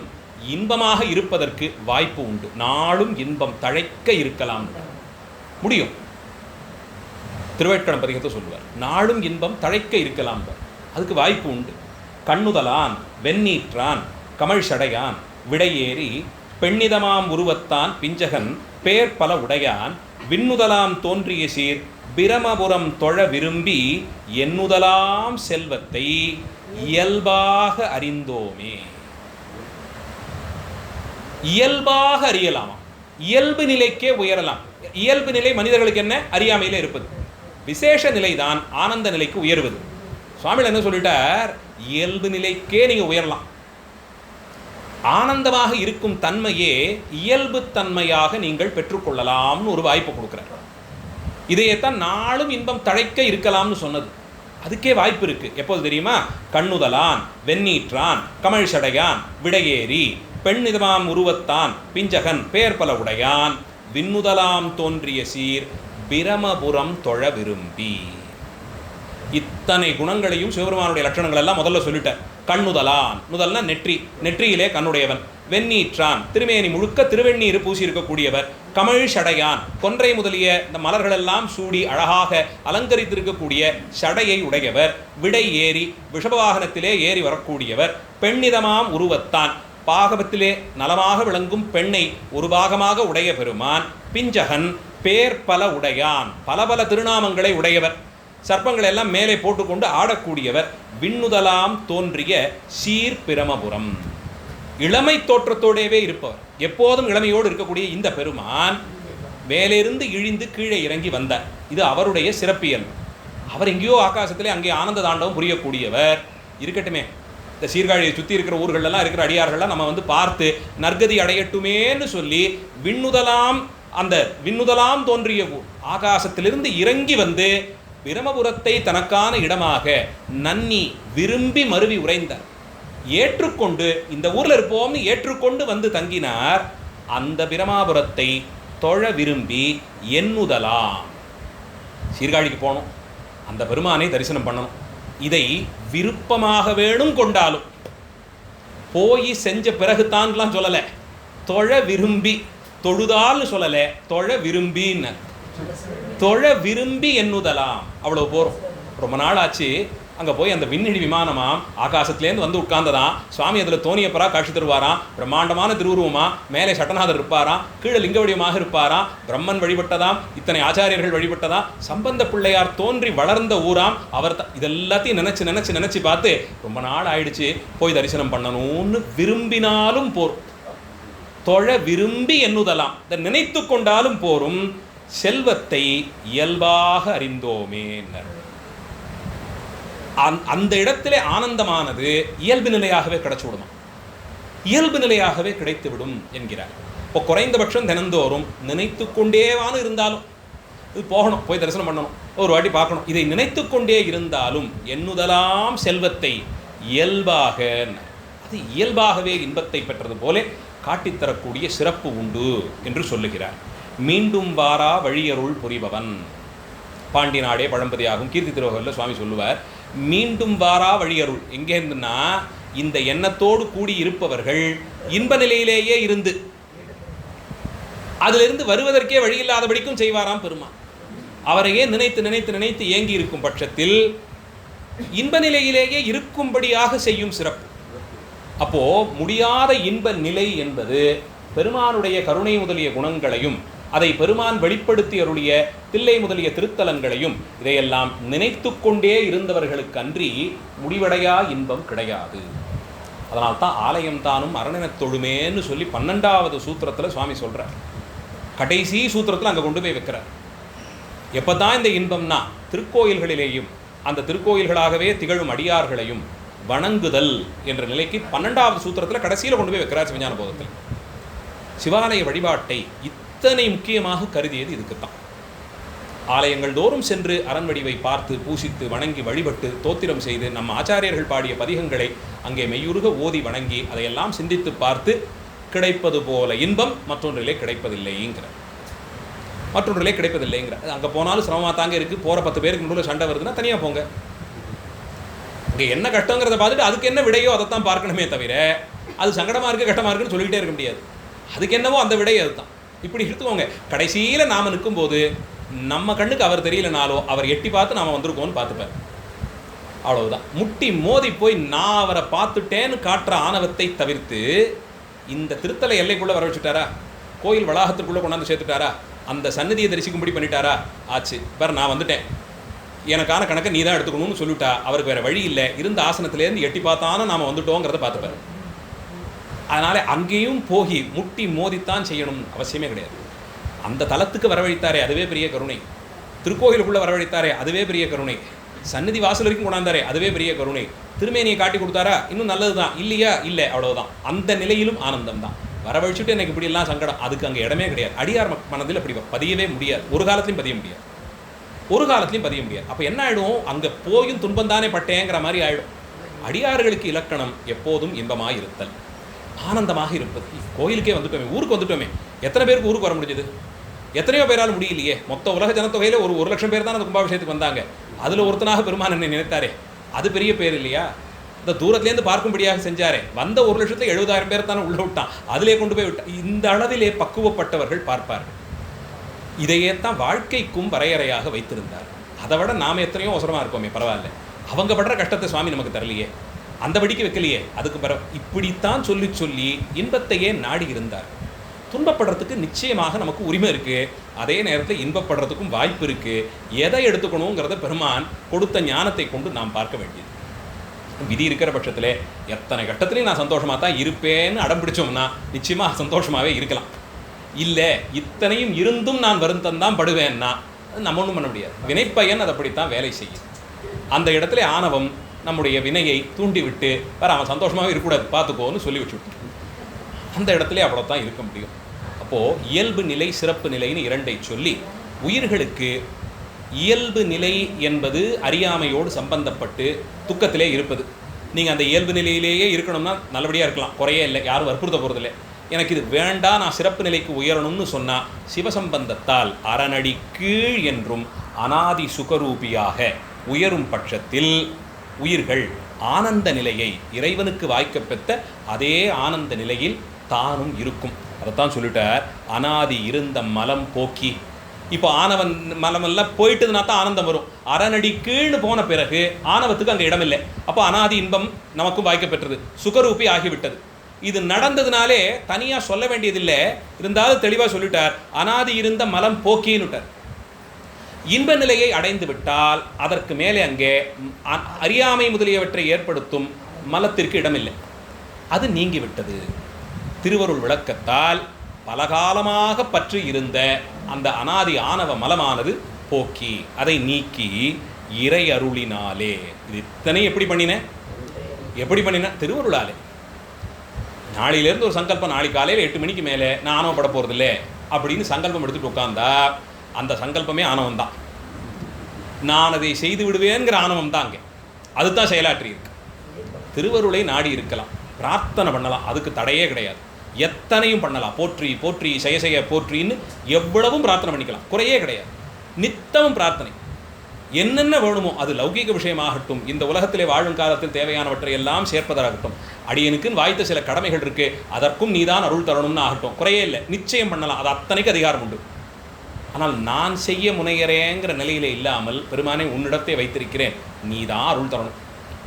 இன்பமாக இருப்பதற்கு வாய்ப்பு உண்டு. நாளும் இன்பம் தழைக்க இருக்கலாம் முடியும். திருவேட்கடம் பதிகத்தை சொல்லுவார், நாளும் இன்பம் தழைக்க இருக்கலாம், அதுக்கு வாய்ப்பு உண்டு. கண்ணுதலான் வெண்ணீற்றான் கமழ் சடையான் விடையேறி பெண்ணிதமாம் உருவத்தான் பிஞ்சகன் பேர் பல உடையான் விண்ணுதலாம் தோன்றிய சீர் பிரமபுரம் தொழ விரும்பி எண்ணுதலாம் செல்வத்தை இயல்பாக அறிந்தோமே. இயல்பாக அறியலாமா? இயல்பு நிலைக்கே உயரலாம். இயல்பு நிலை மனிதர்களுக்கு என்ன? அறியாமையிலே இருப்பது. விசேஷ நிலைதான் ஆனந்த நிலைக்கு உயர்வது. சுவாமிகள் என்ன சொல்லிட்டார்? இயல்பு நிலைக்கே நீங்க உயரலாம். ஆனந்தமாக இருக்கும் தன்மையே இயல்பு தன்மையாக நீங்கள் பெற்றுக்கொள்ளலாம்னு ஒரு வாய்ப்பு கொடுக்குறார். இதையத்தான் நாளும் இன்பம் தழைக்க இருக்கலாம்னு சொன்னது. அதுக்கே வாய்ப்பு இருக்கு. எப்போது தெரியுமா? கண்ணுதலான் வெண்ணீற்றான் கமழ் சடையான் விடையேறி பெண்ணிதமாம் உருவத்தான் பிஞ்சகன் பேர் பல உடையான் விண்ணுதலாம் தோன்றிய சீர் பிரமபுரம் தொழ விரும்பி. இத்தனை குணங்களையும் சிவபெருமானுடைய லட்சணங்கள் எல்லாம் முதல்ல சொல்லிட்டார். கண்ணுதலான், முதல்னா நெற்றியிலே கண்ணுடையவன். வெந்நீற்றான், திருமேனி முழுக்க திருவெண்ணீர் பூசி இருக்கக்கூடியவர், கமிழ் சடையான், கொன்றை முதலிய இந்த மலர்களெல்லாம் சூடி அழகாக அலங்கரித்திருக்கக்கூடிய சடையை உடையவர், விடை ஏறி விஷபவாகனத்திலே ஏறி வரக்கூடியவர், பெண்ணிதமாம் உருவத்தான், பாகவத்திலே நலமாக விளங்கும் பெண்ணை ஒரு பாகமாக உடைய பெருமான், பிஞ்சகன், பேர் பல உடையான், பல பல திருநாமங்களை உடையவர், சர்ப்பங்களை எல்லாம் மேலே போட்டுக்கொண்டு ஆடக்கூடியவர், விண்ணுதலாம் தோன்றிய சீர்பிரமபுரம், இளமை தோற்றத்தோடவே இருப்பவர், எப்போதும் இளமையோடு இருக்கக்கூடிய இந்த பெருமான் மேலிருந்து இழிந்து கீழே இறங்கி வந்தார். இது அவருடைய சிறப்பியல். அவர் எங்கேயோ ஆகாசத்திலே அங்கே ஆனந்த தாண்டவம் புரியக்கூடியவர். இருக்கட்டுமே, இந்த சீர்காழியை சுற்றி இருக்கிற ஊர்களெல்லாம் இருக்கிற அடியார்கள்லாம் நம்ம பார்த்து நற்கதி அடையட்டுமேன்னு சொல்லி விண்ணுதலாம், அந்த விண்ணுதலாம் தோன்றிய ஆகாசத்திலிருந்து இறங்கி வந்து பிரமபுரத்தை தனக்கான இடமாக நன்னி விரும்பி மருவி உறைந்தார். ஏற்றுக்கொண்டு இந்த ஊரில் இருப்போம்னு ஏற்றுக்கொண்டு வந்து தங்கினார். அந்த பிரமாபுரத்தை தொழ விரும்பி எண்ணுதலாம், சீர்காழிக்கு போகணும், அந்த பெருமானை தரிசனம் பண்ணணும். இதை விருப்பமாக வேணும் கொண்டாலும் போய் செஞ்ச பிறகுதான்லாம் சொல்லலை, தொழ விரும்பி, தொழுதால்னு சொல்லலை, தொழ விரும்பின்னு, தொழ விரும்பி எண்ணுதலாம். அவ்வளோ போகிறோம். ரொம்ப நாள் ஆச்சு அங்கே போய் அந்த விண்ணிழி விமானமாம் ஆகாசத்துலேருந்து வந்து உட்கார்ந்ததான். சுவாமி அதில் தோணியப்பரா காட்சி தருவாராம். பிரம்மாண்டமான திருவுருவமா, மேலே சட்டநாதர் இருப்பாராம், கீழே லிங்க வடிவமாக இருப்பாராம். பிரம்மன் வழிபட்டதாம், இத்தனை ஆச்சாரியர்கள் வழிபட்டதாம், சம்பந்த பிள்ளையார் தோன்றி வளர்ந்த ஊராம் அவர். இதெல்லாத்தையும் நினச்சி நினச்சி நினச்சி பார்த்து ரொம்ப நாள் ஆயிடுச்சு, போய் தரிசனம் பண்ணணும்னு விரும்பினாலும் போர், தொழ விரும்பி எண்ணுதலாம், இதை நினைத்து கொண்டாலும் போரும். செல்வத்தை இயல்பாக அறிந்தோமே, அந்த இடத்திலே ஆனந்தமானது இயல்பு நிலையாகவே கிடைச்சு விடுமா, இயல்பு நிலையாகவே கிடைத்து விடும் என்கிறார். இப்போ குறைந்தபட்சம் தினந்தோறும் நினைத்து கொண்டேவானு இருந்தாலும் இது போகணும், போய் தரிசனம் பண்ணணும், ஒரு வாட்டி பார்க்கணும், இதை நினைத்து கொண்டே இருந்தாலும் எண்ணுதலாம் செல்வத்தை இயல்பாக, அது இயல்பாகவே இன்பத்தை பெற்றது போல காட்டித்தரக்கூடிய சிறப்பு உண்டு என்று சொல்லுகிறார். மீண்டும் வாரா வழியருள் புரிபவன், பாண்டி நாடே பழம்பதியாகும் கீர்த்தி திருவகரில் சுவாமி சொல்லுவார். மீண்டும் வாரா வழியருள் எங்கே இருந்துன்னா, இந்த எண்ணத்தோடு கூடி இருப்பவர்கள் இன்ப நிலையிலேயே இருந்து அதிலிருந்து வருவதற்கே வழியில்லாதபடிக்கும் செய்வாராம் பெருமான். அவரையே நினைத்து நினைத்து நினைத்து ஏங்கி இருக்கும் பட்சத்தில் இன்ப நிலையிலேயே இருக்கும்படியாக செய்யும் சிறப்பு. அப்போ முடியாத இன்ப நிலை என்பது பெருமானுடைய கருணை முதலிய குணங்களையும் அதை பெருமான் வெளிப்படுத்தி அருளிய தில்லை முதலிய திருத்தலங்களையும் இதையெல்லாம் நினைத்து கொண்டே இருந்தவர்களுக்கு அன்றி முடிவடையா இன்பம் கிடையாது. அதனால்தான் ஆலயம் தானும் அரணெனத் தொழுமேன்னு சொல்லி 12வது சூத்திரத்தில் சுவாமி சொல்கிறார். கடைசி சூத்திரத்தில் அங்கே கொண்டு போய் வைக்கிறார். எப்போ தான் இந்த இன்பம்னா, திருக்கோயில்களிலேயும் அந்த திருக்கோயில்களாகவே திகழும் அடியார்களையும் வணங்குதல் என்ற நிலைக்கு 12வது சூத்திரத்தில் கடைசியில் கொண்டு போய் வைக்கிறார் சிவஞான போதத்தில். சிவாலய வழிபாட்டை இத்தனை முக்கியமாக கருதியது இதுக்குத்தான். ஆலயங்கள் தோறும் சென்று அரண்வடிவை பார்த்து பூசித்து வணங்கி வழிபட்டு தோத்திரம் செய்து நம்ம ஆச்சாரியர்கள் பாடிய பதிகங்களை அங்கே மெய்யுருக ஓதி வணங்கி அதையெல்லாம் சிந்தித்து பார்த்து கிடைப்பது போல இன்பம் மற்றொன்றிலே கிடைப்பதில்லைங்கிற, மற்றொன்றிலே கிடைப்பதில்லைங்கிற. அங்கே போனாலும் சிரமமாக தாங்க இருக்குது, போகிற 10 பேருக்கு நடுவில் சண்டை வருதுன்னா தனியாக போங்க. இங்கே என்ன கஷ்டங்கிறத பார்த்துட்டு அதுக்கு என்ன விடையோ அதைத்தான் பார்க்கணுமே தவிர அது சங்கடமாக இருக்குது கஷ்டமாக இருக்குன்னு சொல்லிக்கிட்டே இருக்க முடியாது. அதுக்கு என்னவோ அந்த விடை அதுதான். இப்படி எடுத்துக்கோங்க. கடைசியில் நாம் நிற்கும்போது நம்ம கண்ணுக்கு அவர் தெரியலனாலோ அவர் எட்டி பார்த்து நாம் வந்திருக்கோன்னு பார்த்துப்பார், அவ்வளவுதான். முட்டி மோதி போய் நான் அவரை பார்த்துட்டேன்னு காட்டுற ஆணவத்தை தவிர்த்து இந்த திருத்தலை எல்லைக்குள்ளே வர வச்சுட்டாரா, கோயில் வளாகத்திற்குள்ளே கொண்டாந்து சேர்த்துட்டாரா, அந்த சன்னதியை தரிசிக்கும்படி பண்ணிட்டாரா, ஆச்சு வேறு நான் வந்துட்டேன், எனக்கான கணக்கை நீ தான் எடுத்துக்கணும்னு சொல்லிட்டா அவருக்கு வேறு வழி இல்லை, இருந்த ஆசனத்திலேருந்து எட்டி பார்த்தாலும் நாம் வந்துட்டோங்கிறத பார்த்துப்பார். அதனால் அங்கேயும் போகி முட்டி மோதித்தான் செய்யணும் அவசியமே கிடையாது. அந்த தலத்துக்கு வரவழைத்தாரே அதுவே பெரிய கருணை, திருக்கோயிலுக்குள்ளே வரவழைத்தாரே அதுவே பெரிய கருணை, சன்னதி வாசல் வரைக்கும் கொண்டாந்தாரே அதுவே பெரிய கருணை, திருமேனியை காட்டி கொடுத்தாரா இன்னும் நல்லது தான், இல்லையா இல்லை அவ்வளோதான். அந்த நிலையிலும் ஆனந்தம் தான். வரவழைச்சுட்டு எனக்கு இப்படிலாம் சங்கடம், அதுக்கு அங்கே இடமே கிடையாது. அடியார் மனதில் அப்படி பதியவே முடியாது, ஒரு காலத்துலையும் பதிய முடியாது, ஒரு காலத்துலையும் பதிய முடியாது. அப்போ என்ன ஆகிடும், அங்கே போயும் துன்பம் தானே பட்டேங்கிற மாதிரி ஆகிடும். அடியார்களுக்கு இலக்கணம் எப்போதும் இன்பமாக இருத்தல், ஆனந்தமாக இருப்பது. கோயிலுக்கே வந்துட்டோமே, ஊருக்கு வந்துட்டோமே, எத்தனை பேருக்கு ஊருக்கு வர முடிஞ்சது, எத்தனையோ பேரால் முடியலையே. மொத்த உலக ஜனத்தொகையில் ஒரு 1 லட்சம் பேர் தான் அந்த கும்பாபிஷேகத்துக்கு வந்தாங்க. அதில் ஒருத்தனாக பெருமான் என்னை நினைத்தாரே, அது பெரிய பேர் இல்லையா? இந்த தூரத்துலேருந்து பார்க்கும்படியாக செஞ்சாரே, வந்த 1,70,000 பேர் தானே உள்ள விட்டான், அதிலே கொண்டு போய் விட்டான். இந்த அளவிலே பக்குவப்பட்டவர்கள் பார்ப்பார்கள். இதையே தான் வாழ்க்கைக்கும் வரையறையாக வைத்திருந்தார். அதை விட நாம் எத்தனையோ அவசரமாக இருக்கோமே, பரவாயில்ல, அவங்க படுற கஷ்டத்தை சுவாமி நமக்கு தரலையே, அந்த படிக்க வைக்கலையே, அதுக்கு இப்படித்தான் சொல்லி சொல்லி இன்பத்தையே நாடி இருந்தார். துன்பப்படுறதுக்கு நிச்சயமாக நமக்கு உரிமை இருக்குது, அதே நேரத்தில் இன்பப்படுறதுக்கும் வாய்ப்பு இருக்குது. எதை எடுத்துக்கணுங்கிறத பெருமான் கொடுத்த ஞானத்தை கொண்டு நாம் பார்க்க வேண்டியது. விதி இருக்கிற பட்சத்தில் எத்தனை கட்டத்துலையும் நான் சந்தோஷமாக தான் இருப்பேன்னு அடம் பிடிச்சோம்னா நிச்சயமாக சந்தோஷமாகவே இருக்கலாம். இல்லை இத்தனையும் இருந்தும் நான் வருத்தம் தான் படுவேன்னா நம்ம ஒன்றும் பண்ண முடியாது. வினைப்பயன் அது அப்படித்தான் வேலை செய்யும். அந்த இடத்துல ஆணவம் நம்முடைய வினையை தூண்டிவிட்டு வேற அவன் சந்தோஷமாகவே இருக்கக்கூடாது பார்த்துக்கோன்னு சொல்லி வச்சுட்டு அந்த இடத்துல அவ்வளோதான் இருக்க முடியும். அப்போது இயல்பு நிலை சிறப்பு நிலைன்னு இரண்டை சொல்லி, உயிர்களுக்கு இயல்பு நிலை என்பது அறியாமையோடு சம்பந்தப்பட்டு துக்கத்திலே இருப்பது. நீங்கள் அந்த இயல்பு நிலையிலேயே இருக்கணும்னா நல்லபடியாக இருக்கலாம், குறையே இல்லை, யாரும் வற்புறுத்த போகிறதில்லை. எனக்கு இது வேண்டாம், நான் சிறப்பு நிலைக்கு உயரணும்னு சொன்னால் சிவசம்பந்தத்தால் அரணடி கீழ் என்றும் அனாதி சுகரூபியாக உயரும் பட்சத்தில் உயிர்கள் ஆனந்த நிலையை இறைவனுக்கு வாய்க்கப்பெற்ற அதே ஆனந்த நிலையில் தானும் இருக்கும். அதைத்தான் சொல்லிட்டார், அனாதி இருந்த மலம் போக்கி. இப்போ ஆணவன் மலமெல்லாம் போயிட்டுதுனா தான் ஆனந்தம் வரும். அரணடி கீழ்னு போன பிறகு ஆணவத்துக்கு அங்கே இடமில்லை. அப்போ அனாதி இன்பம் நமக்கும் வாய்க்கப்பெற்றது, சுகரூபி ஆகிவிட்டது. இது நடந்ததுனாலே தனியாக சொல்ல வேண்டியதில்லை, இருந்தாலும் தெளிவாக சொல்லிட்டார், அனாதி இருந்த மலம் போக்கின்னுட்டார். இன்ப நிலையை அடைந்து விட்டால் அதற்கு மேலே அங்கே அறியாமை முதலியவற்றை ஏற்படுத்தும் மலத்திற்கு இடமில்லை, அது நீங்கிவிட்டது. திருவருள் விளக்கத்தால் பலகாலமாக பற்றி இருந்த அந்த அனாதி ஆணவ மலமானது போக்கி அதை நீக்கி இறை அருளினாலே. இது இத்தனை எப்படி பண்ணின திருவருளாலே. நாளையிலேருந்து ஒரு சங்கல்பம், நாளைக்கு காலையில் 8 மணிக்கு மேலே நான் ஆணவப்பட போகிறதில்ல அப்படின்னு சங்கல்பம் எடுத்துகிட்டு உட்கார்ந்தா அந்த சங்கல்பமே ஆணவம் தான். நான் அதை செய்து விடுவேங்கிற ஆணவம் தான் அங்கே, அதுதான் செயலாற்றி இருக்கு. திருவருளை நாடி இருக்கலாம், பிரார்த்தனை பண்ணலாம், அதுக்கு தடையே கிடையாது. எத்தனையும் பண்ணலாம், போற்றி போற்றி செய்ய போற்றின்னு எவ்வளவும் பிரார்த்தனை பண்ணிக்கலாம், குறையே கிடையாது. நித்தமும் பிரார்த்தனை, என்னென்ன வேணுமோ அது லௌகீக விஷயமாகட்டும், இந்த உலகத்திலே வாழும் காலத்தில் தேவையானவற்றை எல்லாம் சேர்ப்பதாகட்டும், அடியனுக்குன்னு வாய்த்த சில கடமைகள் இருக்கு, அதற்கும் நீதான் அருள் தரணும்னு ஆகட்டும், குறையே இல்லை, நிச்சயம் பண்ணலாம், அது அத்தனைக்கு அதிகாரம் உண்டு. ஆனால் நான் செய்ய முனைகிறேங்கிற நிலையிலே இல்லாமல் பெருமானை உன்னிடத்தை வைத்திருக்கிறேன், நீதான் அருள் தரணும்,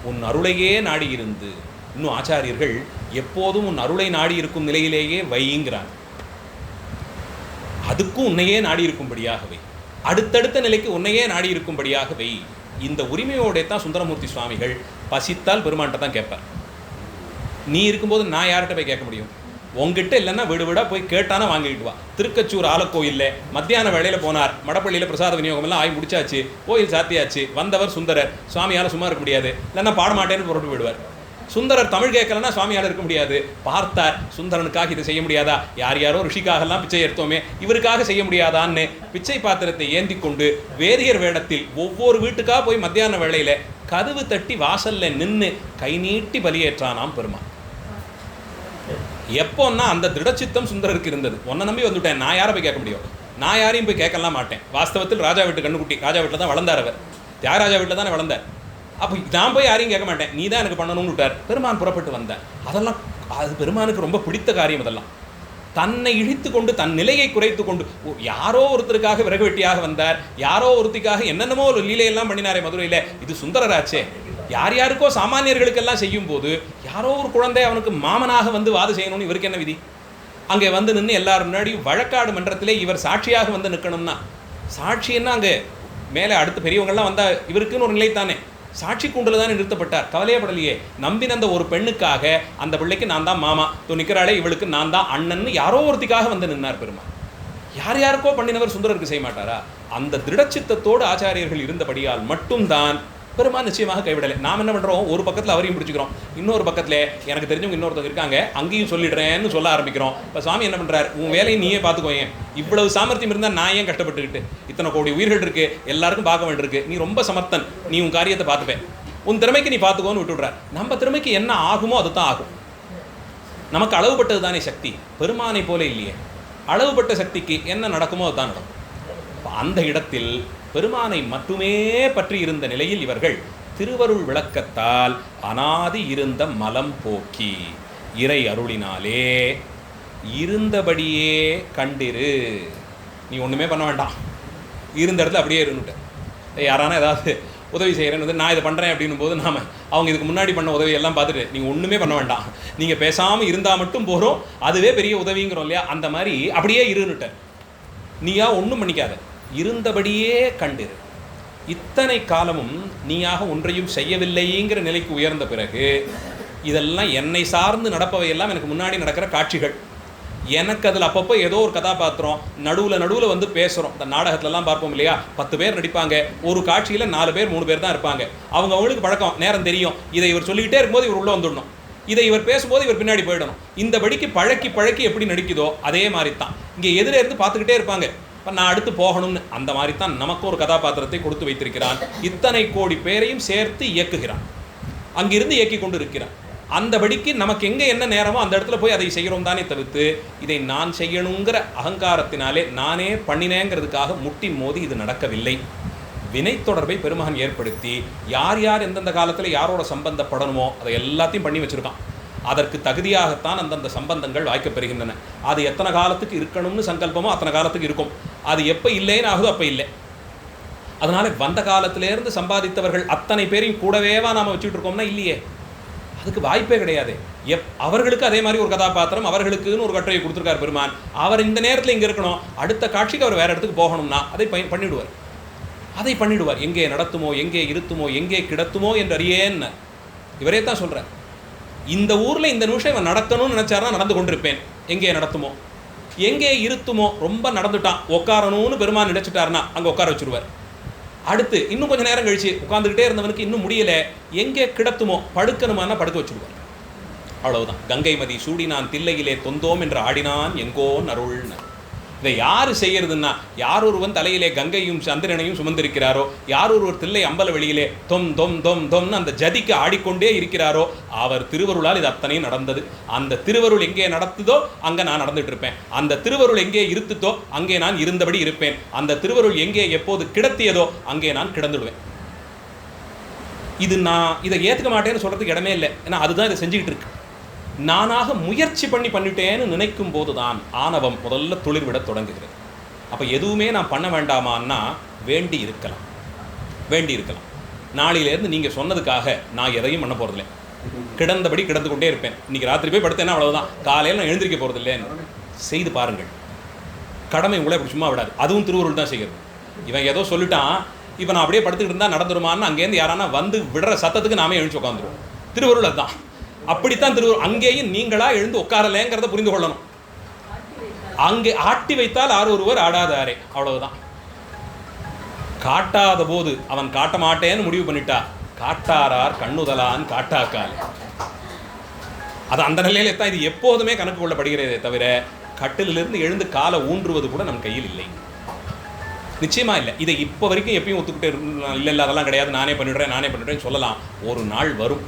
உன் அருளையே நாடி இருந்து. இன்னும் ஆச்சாரியர்கள் எப்போதும் உன் அருளை நாடி இருக்கும் நிலையிலேயே வைங்கிறாங்க, அதுக்கும் உன்னையே நாடி இருக்கும்படியாகவே, அடுத்தடுத்த நிலைக்கு உன்னையே நாடி இருக்கும்படியாகவே. இந்த உரிமையோட தான் சுந்தரமூர்த்தி சுவாமிகள் பசித்தால் பெருமான்கிட்ட தான் கேட்பார். நீ இருக்கும்போது நான் யார்கிட்ட போய் கேட்க முடியும்? உங்ககிட்ட இல்லைன்னா வீடு வீடாக போய் கேட்டானா வாங்கிட்டு வா. திருக்கச்சூர் ஆலக்கோயிலில் மத்தியான வேளையில் போனார், மடப்பள்ளியில் பிரசாத விநியோகமெல்லாம் ஆகி முடிச்சாச்சு, கோயில் சாத்தியாச்சு, வந்தவர் சுந்தரர். சுவாமியால் சும்மா இருக்க முடியாது, இல்லைன்னா பாடமாட்டேன்னு புரட்டு விடுவார். சுந்தரர் தமிழ் கேட்கலன்னா சுவாமியால் இருக்க முடியாது. பார்த்தார், சுந்தரனுக்காக இதை செய்ய முடியாதா? யார் யாரோ ரிஷிக்காகலாம் பிச்சை எடுத்தோமே, இவருக்காக செய்ய முடியாதான்னு பிச்சை பாத்திரத்தை ஏந்தி கொண்டு வேதியர் வேடத்தில் ஒவ்வொரு வீட்டுக்காக போய் மத்தியான வேளையில் கதவு தட்டி வாசல்ல நின்று கை நீட்டி பலியேற்றானாம் பெருமான். எப்போன்னா அந்த திடச்சித்தம் சுந்தரருக்கு இருந்தது. உன்னை நம்பி வந்துவிட்டேன், நான் யாரை போய் கேட்க முடியும்? நான் யாரையும் போய் கேட்கலாம் மாட்டேன். வாஸ்தவத்தில் ராஜா வீட்டு கண்ணுக்குட்டி, ராஜா வீட்டில் தான் வளர்ந்தார் அவர், தியாகராஜா வீட்டில் தானே வளர்ந்தார். அப்போ நான் போய் யாரையும் கேட்க மாட்டேன், நீ தான் எனக்கு பண்ணணும்னு விட்டார். பெருமான் புறப்பட்டு வந்தேன். அதெல்லாம் அது பெருமானுக்கு ரொம்ப பிடித்த காரியம். அதெல்லாம் தன்னை இழித்து கொண்டு தன் நிலையை குறைத்து கொண்டு, யாரோ ஒருத்தருக்காக விறகு வெட்டியாக வந்தார், யாரோ ஒருத்திக்காக என்னென்னமோ ஒரு லீலையெல்லாம் பண்ணினாரே மதுரையில், இது சுந்தரராச்சே. யார் யாருக்கோ சாமானியர்களுக்கெல்லாம் செய்யும் போது யாரோ ஒரு குழந்தை அவனுக்கு மாமனாக வந்து வாது செய்யணும்னு இவருக்கு என்ன விதி? அங்கே வந்து நின்று எல்லாரும் முன்னாடி வழக்காடு மன்றத்திலே இவர் சாட்சியாக வந்து நிற்கணும்னா, சாட்சின்னா அங்கே மேலே அடுத்த பெரியவங்கள்லாம் வந்தால் இவருக்குன்னு ஒரு நிலை தானே, சாட்சி கூண்டில் தானே நிறுத்தப்பட்டார். கவலையப்படலையே. நம்பின அந்த ஒரு பெண்ணுக்காக அந்த பிள்ளைக்கு நான் தான் மாமா, நிற்கிறாளே இவளுக்கு நான் தான் அண்ணன்னு யாரோ ஒருத்திக்காக வந்து நின்னார் பெருமாள். யார் யாருக்கோ பண்ணினவர் சுந்தரருக்கு செய்ய மாட்டாரா? அந்த திருடச்சித்தத்தோடு ஆச்சாரியர்கள் இருந்தபடியால் மட்டும்தான் பெருமான் நிச்சயமாக கைவிடலை. நாம் என்ன பண்ணுறோம், ஒரு பக்கத்தில் அவரையும் பிடிச்சிக்கிறோம், இன்னொரு பக்கத்தில் எனக்கு தெரிஞ்சவங்க இன்னொருத்தவங்க இருக்காங்க அங்கேயும் சொல்லிடுறேன்னு சொல்ல ஆரம்பிக்கிறோம். இப்போ சுவாமி என்ன பண்ணுறாரு, உன் வேலையை நீயே பார்த்துக்கோங்க, இவ்வளவு சாமர்த்தியம் இருந்தால் நான் ஏன் கஷ்டப்பட்டுக்கிட்டு, இத்தனை கோடி உயிர்கள் இருக்குது, எல்லாருக்கும் பார்க்க வேண்டியிருக்கு, நீ ரொம்ப சமர்த்தன், நீ உன் காரியத்தை பார்த்துப்பேன், உன் திறமைக்கு நீ பார்த்துக்கோன்னு விட்டுவிடுறார். நம்ம திறமைக்கு என்ன ஆகுமோ அது தான் ஆகும். நமக்கு அளவுபட்டது தானே சக்தி, பெருமானை போல இல்லையே. அளவுபட்ட சக்திக்கு என்ன நடக்குமோ அதுதான் நடக்கும். அந்த இடத்தில் பெருமானை மட்டுமே பற்றி இருந்த நிலையில் இவர்கள் திருவருள் விளக்கத்தால் அனாதி இருந்த மலம் போக்கி இறை அருளினாலே இருந்தபடியே கண்டிரு. நீ ஒன்றுமே பண்ண வேண்டாம், இருந்த இடத்துல அப்படியே இருந்துட்ட. யாரானா ஏதாவது உதவி செய்கிறேன்னு நான் இதை பண்ணுறேன் அப்படின்னும் போது நாம் அவங்க இதுக்கு முன்னாடி பண்ண உதவியெல்லாம் பார்த்துட்டு நீங்கள் ஒன்றுமே பண்ண வேண்டாம், நீங்கள் பேசாமல் இருந்தால் மட்டும் போகிறோம், அதுவே பெரிய உதவிங்கிறோம் இல்லையா? அந்த மாதிரி அப்படியே இருந்துட்ட. நீயா ஒன்றும் பண்ணிக்காத, இருந்தபடியே கண்டிரு. இத்தனை காலமும் நீயாக ஒன்றையும் செய்யவில்லைங்கிற நிலைக்கு உயர்ந்த பிறகு இதெல்லாம் என்னை சார்ந்து நடப்பவையெல்லாம் எனக்கு முன்னாடி நடக்கிற காட்சிகள். எனக்கு அதில் அப்பப்போ ஏதோ ஒரு கதாபாத்திரம் நடுவில் வந்து பேசுகிறோம். இந்த நாடகத்துலலாம் பார்ப்போம் இல்லையா, 10 பேர் நடிப்பாங்க, ஒரு காட்சியில் 4 பேர் 3 பேர் தான் இருப்பாங்க. அவங்களுக்கு பழக்கம், நேரம் தெரியும், இதை இவர் சொல்லிக்கிட்டே இருக்கும்போது இவர் உள்ளே வந்துடணும், இதை இவர் பேசும்போது இவர் பின்னாடி போயிடணும். இந்த படிக்கு பழக்கி எப்படி நடிக்குதோ அதே மாதிரி தான் இங்கே எதிரே இருந்து பார்த்துக்கிட்டே இருப்பாங்க, இப்போ நான் அடுத்து போகணும்னு. அந்த மாதிரி தான் நமக்கு ஒரு கதாபாத்திரத்தை கொடுத்து வைத்திருக்கிறான். இத்தனை கோடி பேரையும் சேர்த்து இயக்குகிறான், அங்கிருந்து இயக்கி கொண்டு இருக்கிறான். அந்தபடிக்கு நமக்கு எங்கே என்ன நேரமோ அந்த இடத்துல போய் அதை செய்கிறோம் தானே தவிர்த்து இதை நான் செய்யணுங்கிற அகங்காரத்தினாலே நானே பண்ணினேங்கிறதுக்காக முட்டி மோதி இது நடக்கவில்லை. வினை தொடர்பை பெருமகன் ஏற்படுத்தி யார் யார் எந்தெந்த காலத்தில் யாரோட சம்பந்தப்படணுமோ அதை எல்லாத்தையும் பண்ணி வச்சுருக்கான். அதற்கு தகுதியாகத்தான் அந்தந்த சம்பந்தங்கள் வாய்க்கப்பெறுகின்றன. அது எத்தனை காலத்துக்கு இருக்கணும்னு சங்கல்பமோ அத்தனை காலத்துக்கு இருக்கும். அது எப்போ இல்லைன்னு ஆகுதோ அப்போ இல்லை. அதனால் வந்த காலத்திலேருந்து சம்பாதித்தவர்கள் அத்தனை பேரையும் கூடவேவா நாம் வச்சுட்டு இருக்கோம்னா இல்லையே, அதுக்கு வாய்ப்பே கிடையாது. அவர்களுக்கு அதே மாதிரி ஒரு கதாபாத்திரம், அவர்களுக்குன்னு ஒரு கட்டுரையை கொடுத்துருக்கார் பெருமான். அவர் இந்த நேரத்தில் இங்கே இருக்கணும், அடுத்த காட்சிக்கு அவர் வேறு இடத்துக்கு போகணும்னா அதை பண்ணிடுவார். எங்கே நடத்துமோ, எங்கே இருத்துமோ, எங்கே கிடத்துமோ என்று அறியேன்னு இவரே தான் சொல்கிறார். இந்த ஊரில் இந்த நிமிஷம் இவன் நடத்தணும்னு நினச்சாரா நடந்து கொண்டிருப்பேன். எங்கே நடத்துமோ, எங்கே இருத்துமோ, ரொம்ப நடந்துட்டான் உட்காரணும்னு பெருமான் நினைச்சிட்டாருன்னா அங்கே உட்கார வச்சுருவார். அடுத்து இன்னும் கொஞ்சம் நேரம் கழிச்சு உட்காந்துக்கிட்டே இருந்தவனுக்கு இன்னும் முடியல, எங்கே கிடத்துமோ படுக்கணுமானா படுக்க வச்சுடுவார். அவ்வளவுதான். கங்கை மதி சூடினான் தில்லையிலே தொந்தோம் என்று ஆடினான் எங்கோன் அருள்ன. இதை யார் செய்யறதுன்னா, யார் ஒருவன் தலையிலே கங்கையும் சந்திரனையும் சுமந்திருக்கிறாரோ, யார் ஒருவர் தில்லை அம்பல வெளியிலே தொம் தொம் தொம் தொம்னு அந்த ஜதிக்கு ஆடிக்கொண்டே இருக்கிறாரோ அவர் திருவருளால் இது அத்தனையும் நடந்தது. அந்த திருவருள் எங்கே நடத்துதோ அங்கே நான் நடந்துட்டு இருப்பேன். அந்த திருவருள் எங்கே இருத்துதோ அங்கே நான் இருந்தபடி இருப்பேன். அந்த திருவருள் எங்கே எப்போது கிடத்தியதோ அங்கே நான் கிடந்துடுவேன். இது நான் இதை ஏற்றுக்க மாட்டேன்னு சொல்கிறதுக்கு இடமே இல்லை. ஏன்னா அதுதான் இதை செஞ்சுக்கிட்டு இருக்கு. நானாக முயற்சி பண்ணிட்டேன்னு நினைக்கும் போது தான் ஆணவம் முதல்ல துளிர்விட தொடங்குகிறது. அப்போ எதுவுமே நான் பண்ண வேண்டாமான்னா வேண்டி இருக்கலாம். நாளையிலேருந்து நீங்கள் சொன்னதுக்காக நான் எதையும் பண்ண போகிறதில்லை, கிடந்தபடி கிடந்து கொண்டே இருப்பேன். இன்றைக்கி ராத்திரி போய் படுத்தேன்னா அவ்வளோதான், காலையில் நான் எழுந்திருக்க போகிறதில்லைன்னு செய்து பாருங்கள். கடமை உங்களை இப்படி சும்மா விடாது, அதுவும் திருவருள் தான் செய்கிறது. இவன் ஏதோ சொல்லிட்டான், இப்போ நான் அப்படியே படுத்துக்கிட்டு இருந்தால் நடந்துருமான்னு அங்கேருந்து யாரானா வந்து விடுற சத்தத்துக்கு நாமே எழுந்து உட்காந்துருவோம். திருவருள் அதுதான், அப்படித்தான் திருவருள். அங்கேயும் நீங்களா எழுந்து உட்காரலேங்கிறத புரிந்து கொள்ளணும். அங்கே ஆட்டி வைத்தால் ஆறு ஒருவர் ஆடாதாரே, அவ்வளவுதான். காட்டாத போது அவன் காட்ட மாட்டேன்னு முடிவு பண்ணிட்டா, காட்டாரார் கண்ணுதலான் காட்டாக்கால். அது அந்த நிலையில தான் இது எப்போதுமே கணக்கு கொள்ளப்படுகிறதே தவிர கட்டிலிருந்து எழுந்து காலை ஊன்றுவது கூட நம் கையில் இல்லை, நிச்சயமா இல்லை. இதை இப்போ வரைக்கும் எப்பயும் ஒத்துக்கிட்டே இல்லை அதெல்லாம் கிடையாது, நானே பண்ணிடுறேன்னு சொல்லலாம். ஒரு நாள் வரும்,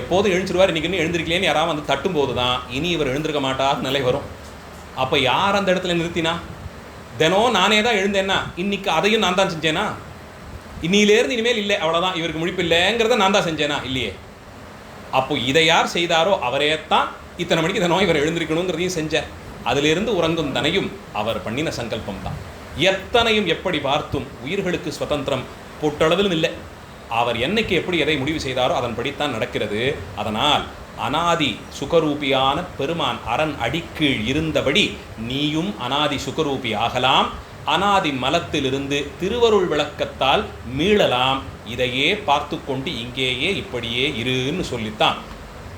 எப்போதும் எழுந்துருவார், இன்றைக்கி இன்னும் எழுந்திருக்கலேன்னு யாராவது வந்து தட்டும் போது தான் இனி இவர் எழுந்திருக்க மாட்டார் நிலை வரும். அப்போ யார் அந்த இடத்துல நிறுத்தினா? தினம் நானே தான் எழுந்தேன்னா இன்னைக்கு அதையும் நான் தான் செஞ்சேனா? இன்னிலேருந்து இனிமேல் இல்லை, அவ்வளோதான், இவருக்கு முழிப்பு இல்லைங்கிறத நான் தான் செஞ்சேனா? இல்லையே. அப்போ இதை யார் செய்தாரோ அவரே தான் இத்தனை மணிக்கு தினம் இவர் எழுந்திருக்கணுங்கிறதையும் செஞ்சார். அதிலிருந்து உறங்கும் தனையும் அவர் பண்ணின சங்கல்பம் தான். எத்தனையும் எப்படி பார்த்தும் உயிர்களுக்கு சுதந்திரம் பொட்டளவிலும் இல்லை. அவர் என்னைக்கு எப்படி எதை முடிவு செய்தாரோ அதன்படித்தான் நடக்கிறது. அதனால் அனாதி சுகரூபியான பெருமான் அரண் அடிக்கீழ் இருந்தபடி நீயும் அனாதி சுகரூபி ஆகலாம், அனாதி மலத்திலிருந்து திருவருள் விளக்கத்தால் மீளலாம். இதையே பார்த்து கொண்டு இங்கேயே இப்படியே இருன்னு சொல்லித்தான்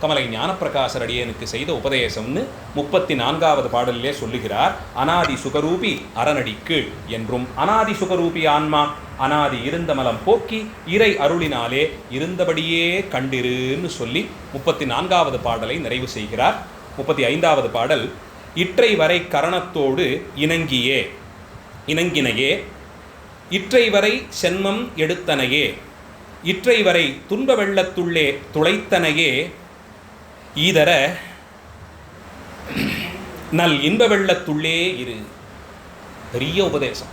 கமலை ஞானப்பிரகாசர் அடியனுக்கு செய்த உபதேசம்னு 34வது பாடலிலே சொல்லுகிறார். அனாதி சுகரூபி அரணடி கீழ் என்றும் அனாதி சுகரூபி ஆன்மா அனாதி இருந்த மலம் போக்கி இறை அருளினாலே இருந்தபடியே கண்டிருன்னு சொல்லி 34வது பாடலை நிறைவு செய்கிறார். 35வது பாடல், இற்றை வரை கரணத்தோடு இணங்கினையே இற்றை வரை சென்மம் எடுத்தனையே இற்றை வரை துன்ப வெள்ளத்துள்ளே துளைத்தனையே ஈதர நல் இன்ப வெள்ளத்துள்ளே இரு. பெரிய உபதேசம்,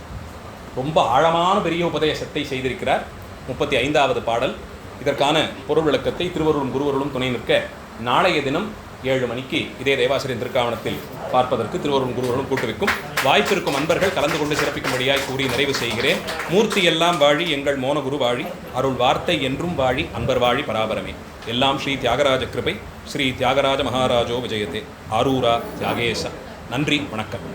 ரொம்ப ஆழமான பெரிய உபதேசத்தை செய்திருக்கிறார். 35வது பாடல் இதற்கான பொருள் விளக்கத்தை திருவருளும் குருவருளும் துணை நிற்க நாளைய தினம் 7 மணிக்கு இதே தேவாசிரியர் திருக்காவணத்தில் பார்ப்பதற்கு திருவருளும் குருவருளும் கூட்டுவிக்கும். வாய்ப்பிருக்கும் அன்பர்கள் கலந்து கொண்டு சிறப்பிக்கும்படியாய் கூறி நிறைவு செய்கிறேன். மூர்த்தி எல்லாம் வாழி எங்கள் மோனகுரு வாழி, அருள் வார்த்தை என்றும் வாழி, அன்பர் வாழி பராபரமே. எல்லாம் ஸ்ரீ தியாகராஜ கிருபை. ஸ்ரீ தியாகராஜ மகாராஜோ விஜயத்தே. ஆரூரா தியாகேச. நன்றி, வணக்கம்.